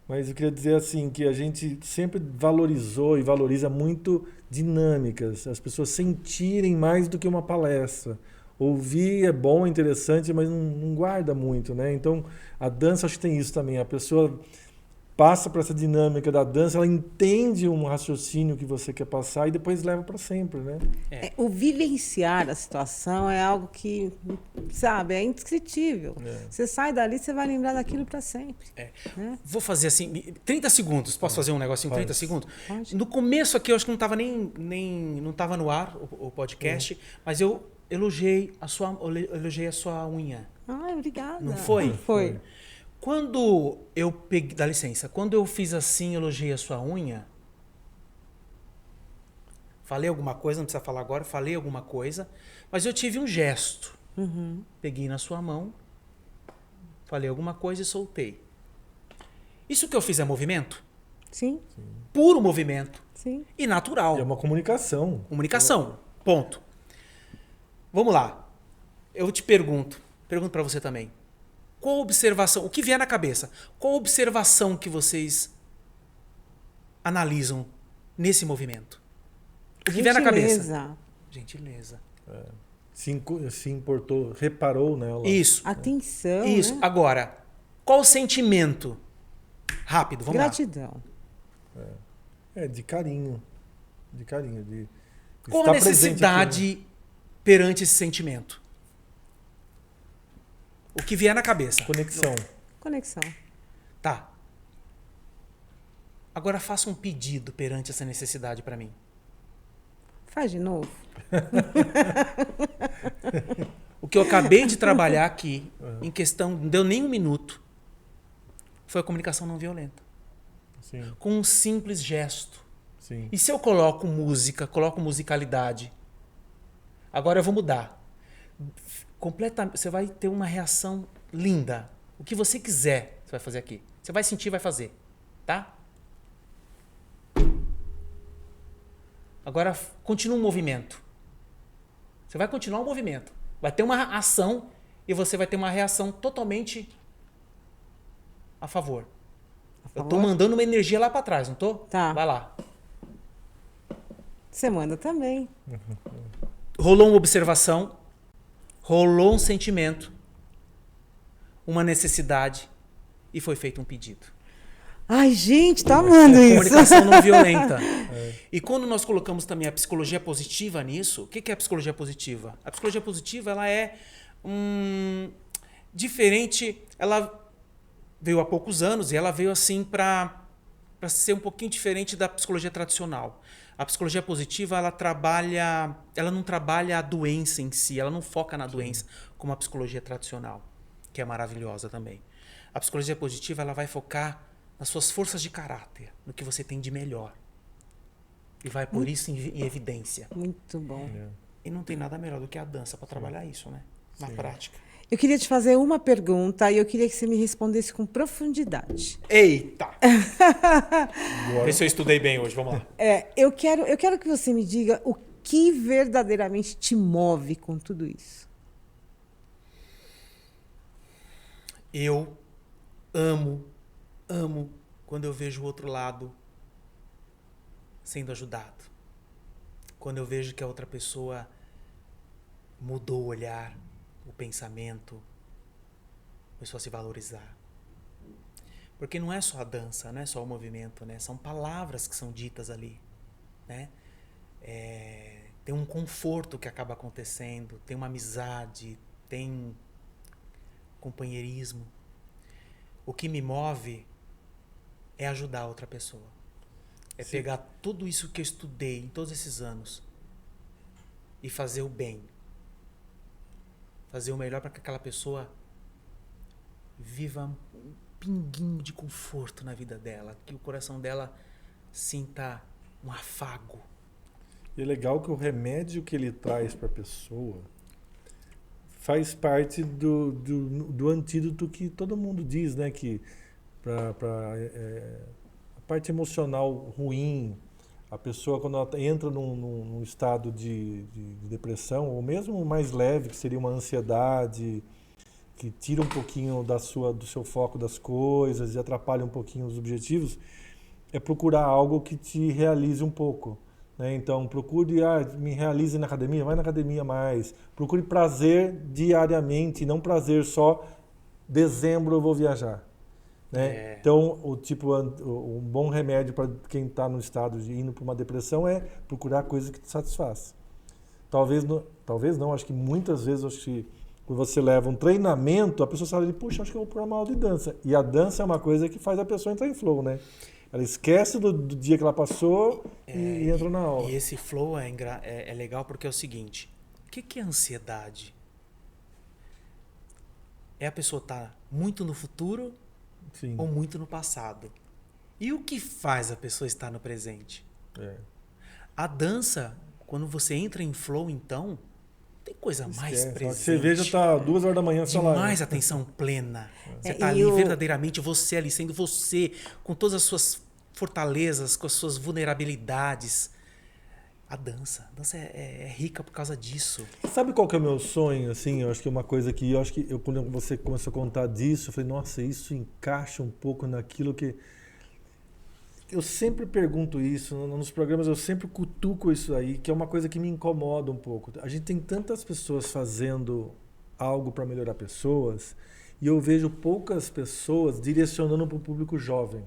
A: Mas eu queria dizer assim, que a gente sempre valorizou e valoriza muito dinâmicas, as pessoas sentirem mais do que uma palestra. Ouvir é bom, é interessante, mas não guarda muito, né? Então, a dança acho que tem isso também. A pessoa passa para essa dinâmica da dança, ela entende um raciocínio que você quer passar e depois leva para sempre, né?
B: O vivenciar a situação é algo que, sabe, é indescritível. Você sai dali, você vai lembrar daquilo para sempre. Né?
C: Vou fazer assim, 30 segundos. Posso fazer um negocinho em 30 segundos?
B: Pode.
C: No começo aqui, eu acho que não estava não estava no ar o podcast, mas eu elogiei a sua unha.
B: Ai, obrigada.
C: Não foi?
B: Foi.
C: Quando eu peguei... Dá licença. Quando eu fiz assim, elogiei a sua unha... Falei alguma coisa, não precisa falar agora. Falei alguma coisa. Mas eu tive um gesto. Peguei na sua mão. Falei alguma coisa e soltei. Isso que eu fiz é movimento?
B: Sim,
C: Puro movimento.
B: sim.
C: E natural.
A: E é uma comunicação.
C: Comunicação. Ponto. Vamos lá. Eu te pergunto para você também. Qual observação, o que vier na cabeça, qual observação que vocês analisam nesse movimento? O que vier na cabeça? Gentileza.
A: Se importou, reparou nela.
C: Isso.
B: Atenção,
C: Isso.
B: né?
C: Agora, qual o sentimento? Rápido, vamos
B: Gratidão.
A: De carinho. De carinho. De
C: Qual a
A: estar presente aqui, né?
C: necessidade perante esse sentimento? O que vier na cabeça.
A: Conexão.
B: Conexão.
C: Tá. Agora faça um pedido perante essa necessidade para mim.
B: Faz de novo.
C: O que eu acabei de trabalhar aqui, em questão, não deu nem um minuto, foi a comunicação não violenta.
A: Sim,
C: Com um simples gesto.
A: sim.
C: E se eu coloco música, coloco musicalidade? Agora eu vou mudar. Você vai ter uma reação linda. O que você quiser, você vai fazer aqui. Você vai sentir, vai fazer. Tá? Agora continua o movimento. Você vai continuar o movimento. Vai ter uma ação e você vai ter uma reação totalmente a favor. Eu tô mandando uma energia lá para trás, não tô?
B: Tá.
C: Vai lá.
B: Você manda também.
C: Rolou uma observação, rolou um sentimento, uma necessidade e foi feito um pedido.
B: Ai, gente, tá amando isso.
C: Comunicação não violenta. E quando nós colocamos também a psicologia positiva nisso, o que é a psicologia positiva? A psicologia positiva ela é diferente, ela veio há poucos anos e ela veio assim para ser um pouquinho diferente da psicologia tradicional. A psicologia positiva ela não trabalha a doença em si, ela não foca na doença como a psicologia tradicional, que é maravilhosa também. A psicologia positiva ela vai focar nas suas forças de caráter, no que você tem de melhor. E vai pôr isso em evidência.
B: Muito bom.
C: E não tem nada melhor do que a dança para trabalhar isso, né? Na prática.
B: Eu queria te fazer uma pergunta e eu queria que você me respondesse com profundidade.
C: Eita! Vê se eu estudei bem hoje, vamos lá.
B: Eu quero que você me diga o que verdadeiramente te move com tudo isso.
C: Eu amo quando eu vejo o outro lado sendo ajudado. Quando eu vejo que a outra pessoa mudou o olhar, o pensamento, começou a se valorizar. Porque não é só a dança, não é só o movimento, né? São palavras que são ditas ali, né? Tem um conforto que acaba acontecendo, tem uma amizade, tem companheirismo. O que me move é ajudar a outra pessoa. É pegar tudo isso que eu estudei em todos esses anos e fazer o bem. Fazer o melhor para que aquela pessoa viva um pinguinho de conforto na vida dela, que o coração dela sinta um afago.
A: E é legal que o remédio que ele traz para a pessoa faz parte do antídoto que todo mundo diz, né? Que a parte emocional ruim, a pessoa quando ela entra num estado de depressão, ou mesmo mais leve, que seria uma ansiedade, que tira um pouquinho do seu foco das coisas e atrapalha um pouquinho os objetivos, é procurar algo que te realize um pouco. Né? Então, procure, me realize na academia, vai na academia mais. Procure prazer diariamente, não prazer só dezembro eu vou viajar. Né? Então, um bom remédio para quem está no estado de indo para uma depressão é procurar coisas que te satisfaçam. Talvez não, acho que muitas vezes, quando você leva um treinamento, a pessoa sabe, puxa, acho que eu vou procurar uma aula de dança. E a dança é uma coisa que faz a pessoa entrar em flow, né? Ela esquece do dia que ela passou e entra na aula.
C: E esse flow é legal porque é o seguinte, o que é ansiedade? É a pessoa estar muito no futuro
A: Sim.
C: ou muito no passado. E o que faz a pessoa estar no presente?
A: É.
C: A dança, quando você entra em flow, então, tem coisa mais
A: Esquece.
C: presente.
A: Você vê, já tá 2 horas da manhã, sei lá.
C: Demais atenção plena. Você
B: É,
C: tá
B: e
C: ali
B: o-
C: verdadeiramente você ali, sendo você, com todas as suas fortalezas, com as suas vulnerabilidades. A dança é rica por causa disso.
A: Sabe qual que é o meu sonho, assim? Eu acho que é uma coisa que quando você começou a contar disso, eu falei, nossa, isso encaixa um pouco naquilo que eu sempre pergunto isso, nos programas eu sempre cutuco isso aí, que é uma coisa que me incomoda um pouco. A gente tem tantas pessoas fazendo algo para melhorar pessoas, e eu vejo poucas pessoas direcionando para o público jovem.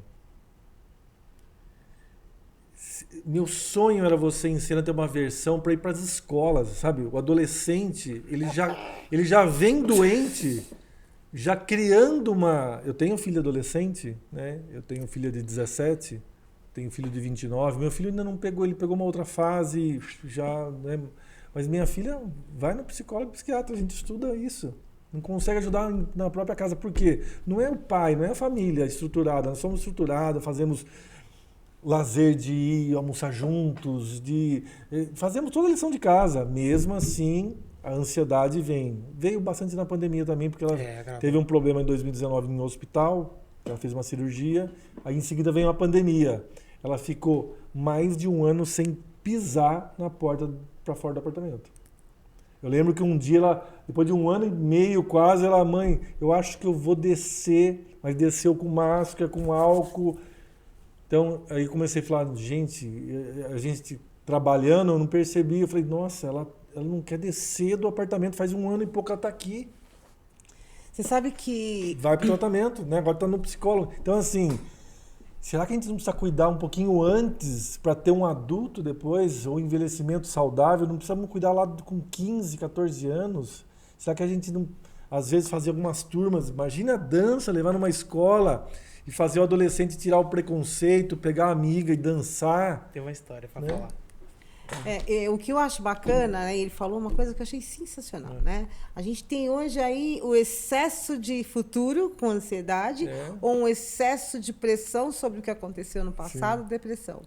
A: Meu sonho era você em cena ter uma versão para ir para as escolas, sabe? O adolescente, ele já vem doente, já criando uma... Eu tenho filho adolescente, né? Eu tenho filha de 17, tenho filho de 29. Meu filho ainda não pegou, ele pegou uma outra fase, já, né? Mas minha filha vai no psicólogo, psiquiatra, a gente estuda isso. Não consegue ajudar na própria casa. Por quê? Não é o pai, não é a família estruturada. Nós somos estruturados, fazemos lazer de ir almoçar juntos, fazemos toda a lição de casa. Mesmo assim, a ansiedade vem. Veio bastante na pandemia também, porque ela teve um problema em 2019 no hospital, ela fez uma cirurgia, aí em seguida veio a pandemia. Ela ficou mais de um ano sem pisar na porta para fora do apartamento. Eu lembro que um dia, depois de um ano e meio quase, mãe, eu acho que eu vou descer, mas desceu com máscara, com álcool. Então, aí comecei a falar, a gente trabalhando, eu não percebi. Eu falei, nossa, ela não quer descer do apartamento, faz um ano e pouco ela está aqui.
B: Você sabe que...
A: Vai para o tratamento, né? Agora está no psicólogo. Então, assim, será que a gente não precisa cuidar um pouquinho antes para ter um adulto depois, ou envelhecimento saudável? Não precisamos cuidar lá com 15, 14 anos? Será que a gente não, às vezes, fazer algumas turmas? Imagina a dança, levar numa escola... E fazer o adolescente tirar o preconceito, pegar a amiga e dançar.
C: Tem uma história para
A: né?
C: falar.
B: O que eu acho bacana, né, ele falou uma coisa que eu achei sensacional, né? A gente tem hoje aí o excesso de futuro com ansiedade ou um excesso de pressão sobre o que aconteceu no passado, depressão.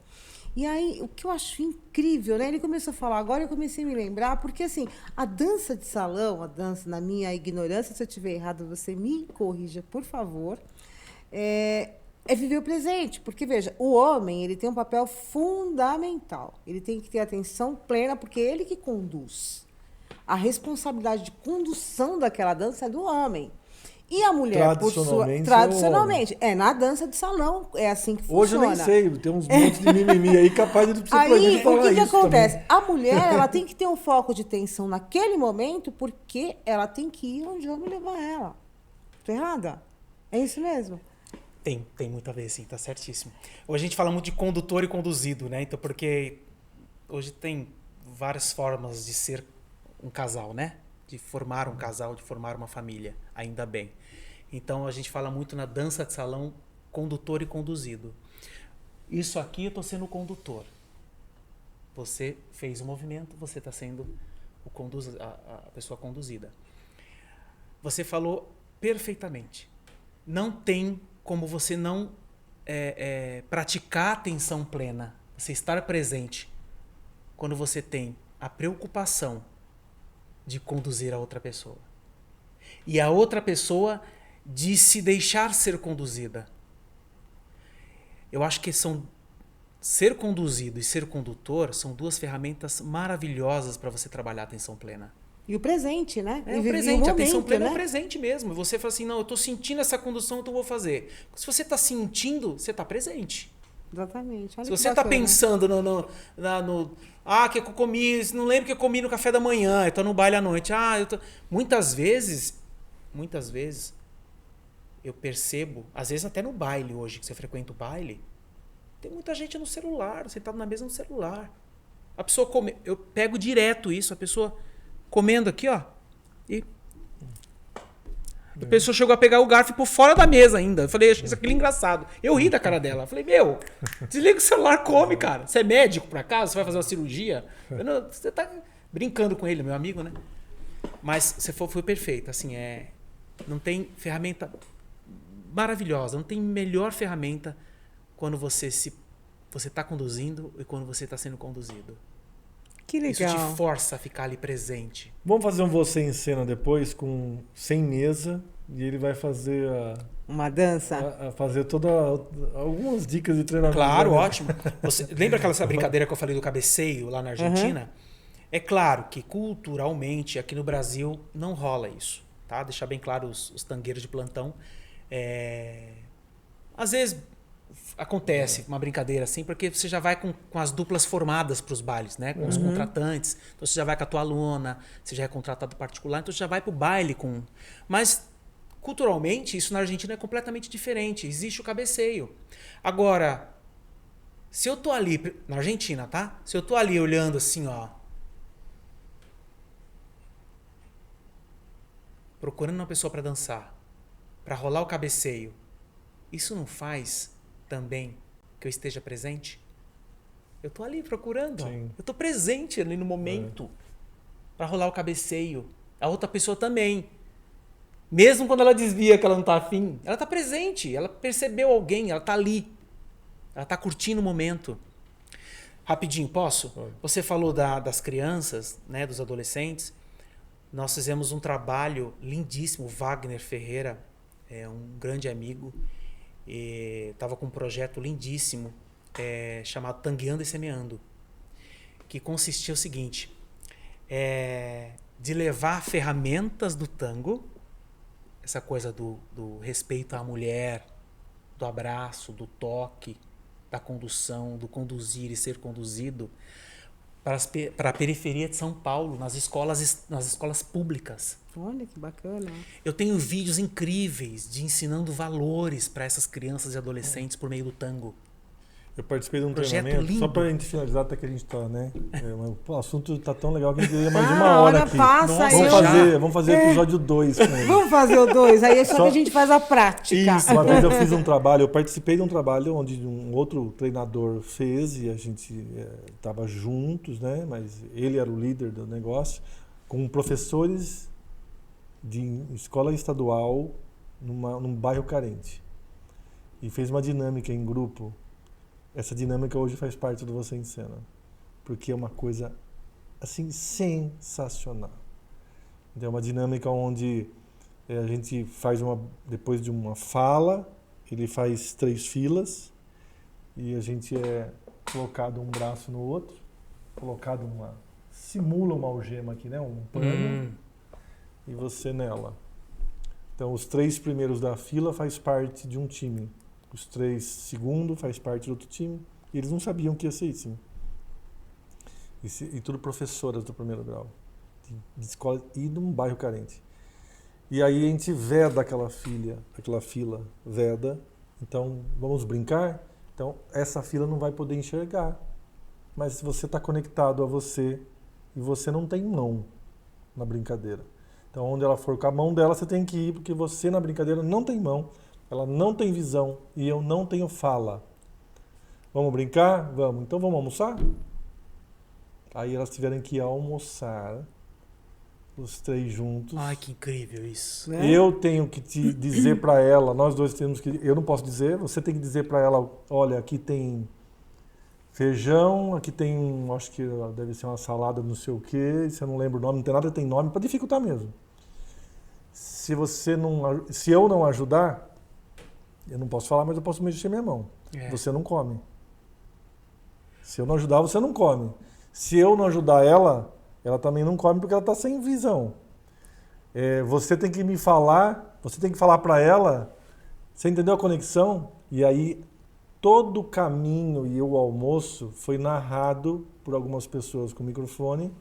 B: E aí, o que eu acho incrível, né? Ele começou a falar, agora eu comecei a me lembrar, porque assim, a dança de salão, a dança, na minha ignorância, se eu estiver errado, você me corrija, por favor. É viver o presente, porque veja, o homem ele tem um papel fundamental, ele tem que ter atenção plena, porque é ele que conduz. A responsabilidade de condução daquela dança é do homem. E a mulher, tradicionalmente, na dança de salão, é assim que funciona.
A: Hoje eu nem sei, tem uns montes de mimimi aí capaz de você
B: aí,
A: falar
B: o que acontece?
A: Também.
B: A mulher ela tem que ter um foco de atenção naquele momento, porque ela tem que ir onde o homem levar ela. Estou errada? É isso mesmo?
C: Tem muito a ver, sim, tá certíssimo. Hoje a gente fala muito de condutor e conduzido, né? Então, porque hoje tem várias formas de ser um casal, né? De formar um casal, de formar uma família, ainda bem. Então, a gente fala muito na dança de salão, condutor e conduzido. Isso aqui eu tô sendo o condutor. Você fez o movimento, você está sendo a pessoa conduzida. Você falou perfeitamente. Não tem como você não praticar atenção plena, você estar presente quando você tem a preocupação de conduzir a outra pessoa. E a outra pessoa de se deixar ser conduzida. Eu acho que ser conduzido e ser condutor são duas ferramentas maravilhosas para você trabalhar a atenção plena.
B: E o presente, né?
C: É o presente, a atenção plena
B: né?
C: é o presente mesmo. Você fala assim, não, eu estou sentindo essa condução, então eu vou fazer. Se você está sentindo, você está presente.
B: Exatamente. Olha
C: se você está pensando que eu comi, não lembro que eu comi no café da manhã, eu estou no baile à noite. Muitas vezes, eu percebo, às vezes até no baile hoje, que você frequenta o baile, tem muita gente no celular, sentado na mesa no celular. A pessoa come, eu pego direto isso, a pessoa comendo aqui, ó, e a pessoa chegou a pegar o garfo e pôr fora da mesa ainda. Eu falei, achei isso aquilo engraçado. Eu ri da cara dela. Eu falei, desliga o celular, come, cara. Você é médico, por acaso? Você vai fazer uma cirurgia? Você tá brincando com ele, meu amigo, né? Mas você foi perfeito. Assim, não tem ferramenta maravilhosa, não tem melhor ferramenta quando você está conduzindo e quando você está sendo conduzido.
B: Que
C: Isso
B: legal.
C: te força a ficar ali presente.
A: Vamos fazer um Você em Cena depois, sem mesa, e ele vai fazer
B: Uma dança?
A: fazer algumas dicas de treinamento.
C: Claro,
A: né?
C: ótimo. Lembra aquela brincadeira que eu falei do cabeceio lá na Argentina? É claro que culturalmente aqui no Brasil não rola isso, tá? Deixar bem claro os tangueiros de plantão. Às vezes acontece uma brincadeira assim, porque você já vai com as duplas formadas para os bailes, né? Com os contratantes. Então você já vai com a tua aluna, você já é contratado particular, então você já vai para o baile com... Mas culturalmente isso na Argentina é completamente diferente. Existe o cabeceio. Agora, se eu tô ali, na Argentina, tá? Se eu tô ali olhando assim, ó, procurando uma pessoa para dançar, para rolar o cabeceio, isso não faz também que eu esteja presente? Eu tô ali procurando, ó.
A: Sim.
C: Eu tô presente ali no momento para rolar o cabeceio. A outra pessoa também. Mesmo quando ela desvia que ela não tá afim, ela tá presente, ela percebeu alguém, ela tá ali. Ela tá curtindo o momento. Rapidinho, posso?
A: Pode.
C: Você falou das crianças, né, dos adolescentes. Nós fizemos um trabalho lindíssimo. O Wagner Ferreira é um grande amigo. Estava com um projeto lindíssimo chamado Tangueando e Semeando, que consistia o seguinte, de levar ferramentas do tango, essa coisa do respeito à mulher, do abraço, do toque, da condução, do conduzir e ser conduzido, para a periferia de São Paulo, nas escolas públicas.
B: Olha que bacana.
C: Eu tenho vídeos incríveis de ensinando valores para essas crianças e adolescentes por meio do tango.
A: Eu participei de um
C: Projeto
A: treinamento,
C: lindo.
A: só pra gente finalizar, até que a gente tá, né? Mas, pô, o assunto tá tão legal que a gente teria mais de
B: A
A: uma hora aqui.
B: passa.
C: Nossa,
A: Vamos fazer episódio 2 com ele.
B: Vamos fazer o 2, aí é só
A: Só-
B: que a gente faz a prática.
A: Isso, uma vez eu fiz um trabalho, eu participei de um trabalho onde um outro treinador fez e a gente estava juntos, né? Mas ele era o líder do negócio, com professores de escola estadual num bairro carente. E fez uma dinâmica em grupo. Essa dinâmica hoje faz parte do Você em Cena, porque é uma coisa assim sensacional. Então, é uma dinâmica onde a gente faz depois de uma fala, ele faz 3 filas e a gente é colocado um braço no outro, simula uma algema aqui, né, um pano, e você nela. Então, os 3 primeiros da fila faz parte de um time. Os 3 segundos faz parte de outro time. E eles não sabiam que ia ser isso. E tudo professoras do primeiro grau. De escola e de um bairro carente. E aí a gente veda aquela fila, veda. Então, vamos brincar? Então, essa fila não vai poder enxergar. Mas se você está conectado a você e você não tem mão na brincadeira. Então, onde ela for com a mão dela, você tem que ir, porque você na brincadeira não tem mão. Ela não tem visão e eu não tenho fala. Vamos brincar? Vamos. Então vamos almoçar? Aí elas tiveram que almoçar, os 3 juntos.
C: Ai, que incrível isso.
B: Né?
A: Eu tenho que te dizer para ela, nós dois temos que... Eu não posso dizer, você tem que dizer para ela, olha, aqui tem feijão, aqui tem, acho que deve ser uma salada não sei o quê, se eu não lembro o nome, não tem nada, tem nome, para dificultar mesmo. Se eu não ajudar... Eu não posso falar, mas eu posso mexer minha mão. Você não come. Se eu não ajudar, você não come. Se eu não ajudar ela também não come porque ela está sem visão. Você tem que me falar, você tem que falar para ela, você entendeu a conexão? E aí todo o caminho e o almoço foi narrado por algumas pessoas com microfone,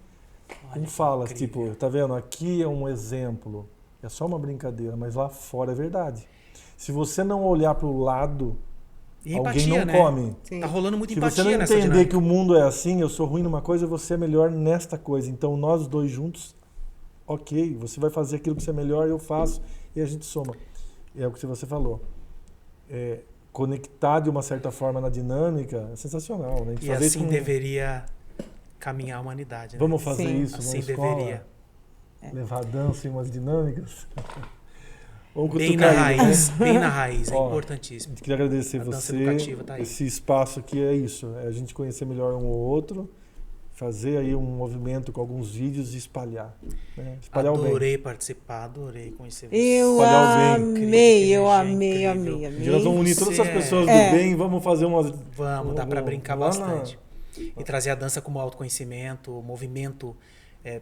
A: com falas, tipo, tá vendo? Aqui é um exemplo, é só uma brincadeira, mas lá fora é verdade. Se você não olhar para o lado,
C: E
A: alguém
C: empatia,
A: não
C: né?
A: come.
B: Sim.
C: Tá rolando muita
A: Se
C: empatia
A: você não
C: nessa
A: entender
C: dinâmica.
A: que o mundo é assim, eu sou ruim numa coisa, você é melhor nesta coisa. Então nós dois juntos, ok, você vai fazer aquilo que você é melhor, eu faço, e a gente soma. É o que você falou. Conectar de uma certa forma na dinâmica é sensacional, né? A gente
C: E
A: fazer
C: assim
A: isso com-
C: deveria caminhar a humanidade. Né?
A: Vamos fazer
B: Sim.
A: isso
C: Assim
A: na escola?
C: deveria.
A: Levar dança em umas dinâmicas? Vamos
C: Bem na
A: cutucar ele, né?
C: raiz, bem na raiz, é
A: Ó,
C: importantíssimo.
A: Eu queria agradecer
C: A dança
A: você,
C: educativa tá aí.
A: esse espaço aqui é isso, é a gente conhecer melhor um ou outro, fazer aí um movimento com alguns vídeos e espalhar. Né? Espalhar o bem.
C: Adorei participar, adorei conhecer você.
B: Eu
A: Espalhar o bem.
B: amei, eu
C: Incrível,
B: amei,
C: incrível.
B: amei,
A: Um dia nós vamos unir todas essas
C: Você
A: pessoas do
B: é-
A: bem, vamos fazer umas...
C: Vamos, dá pra brincar
A: lá
C: bastante. E trazer a dança como autoconhecimento, movimento,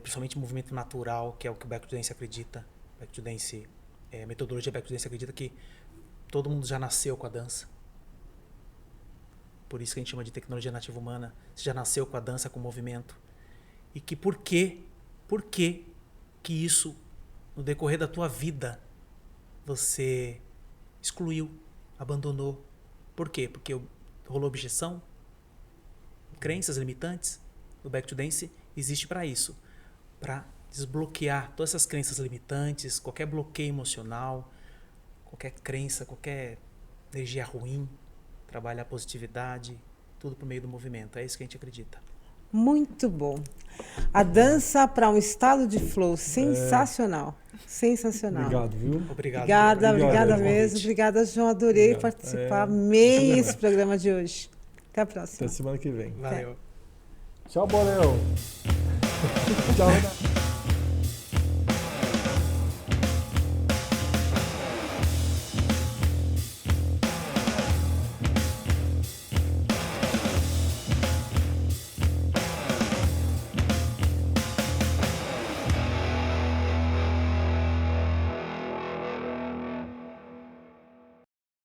C: principalmente movimento natural, que é o que o Back to Dance acredita. Back to Dance, a metodologia Back to Dance acredita que todo mundo já nasceu com a dança. Por isso que a gente chama de tecnologia nativa humana. Você já nasceu com a dança, com o movimento. E que por que que isso, no decorrer da tua vida, você excluiu, abandonou? Por quê? Porque rolou objeção? Crenças limitantes? O Back to Dance existe para isso. Para desbloquear todas essas crenças limitantes, qualquer bloqueio emocional, qualquer crença, qualquer energia ruim, trabalhar a positividade, tudo por meio do movimento. É isso que a gente acredita.
B: Muito bom. A dança para um estado de flow sensacional. Sensacional.
A: Obrigado, viu?
C: Obrigado.
B: Obrigada,
A: Obrigado
B: obrigada
A: pelo
B: mesmo.
C: convite.
B: Obrigada, João. Adorei
A: Obrigado.
B: participar. Amei esse programa de hoje. Até a
A: Até
B: próxima.
A: semana que vem.
C: Valeu.
A: Tchau, Borel. Tchau, Renato.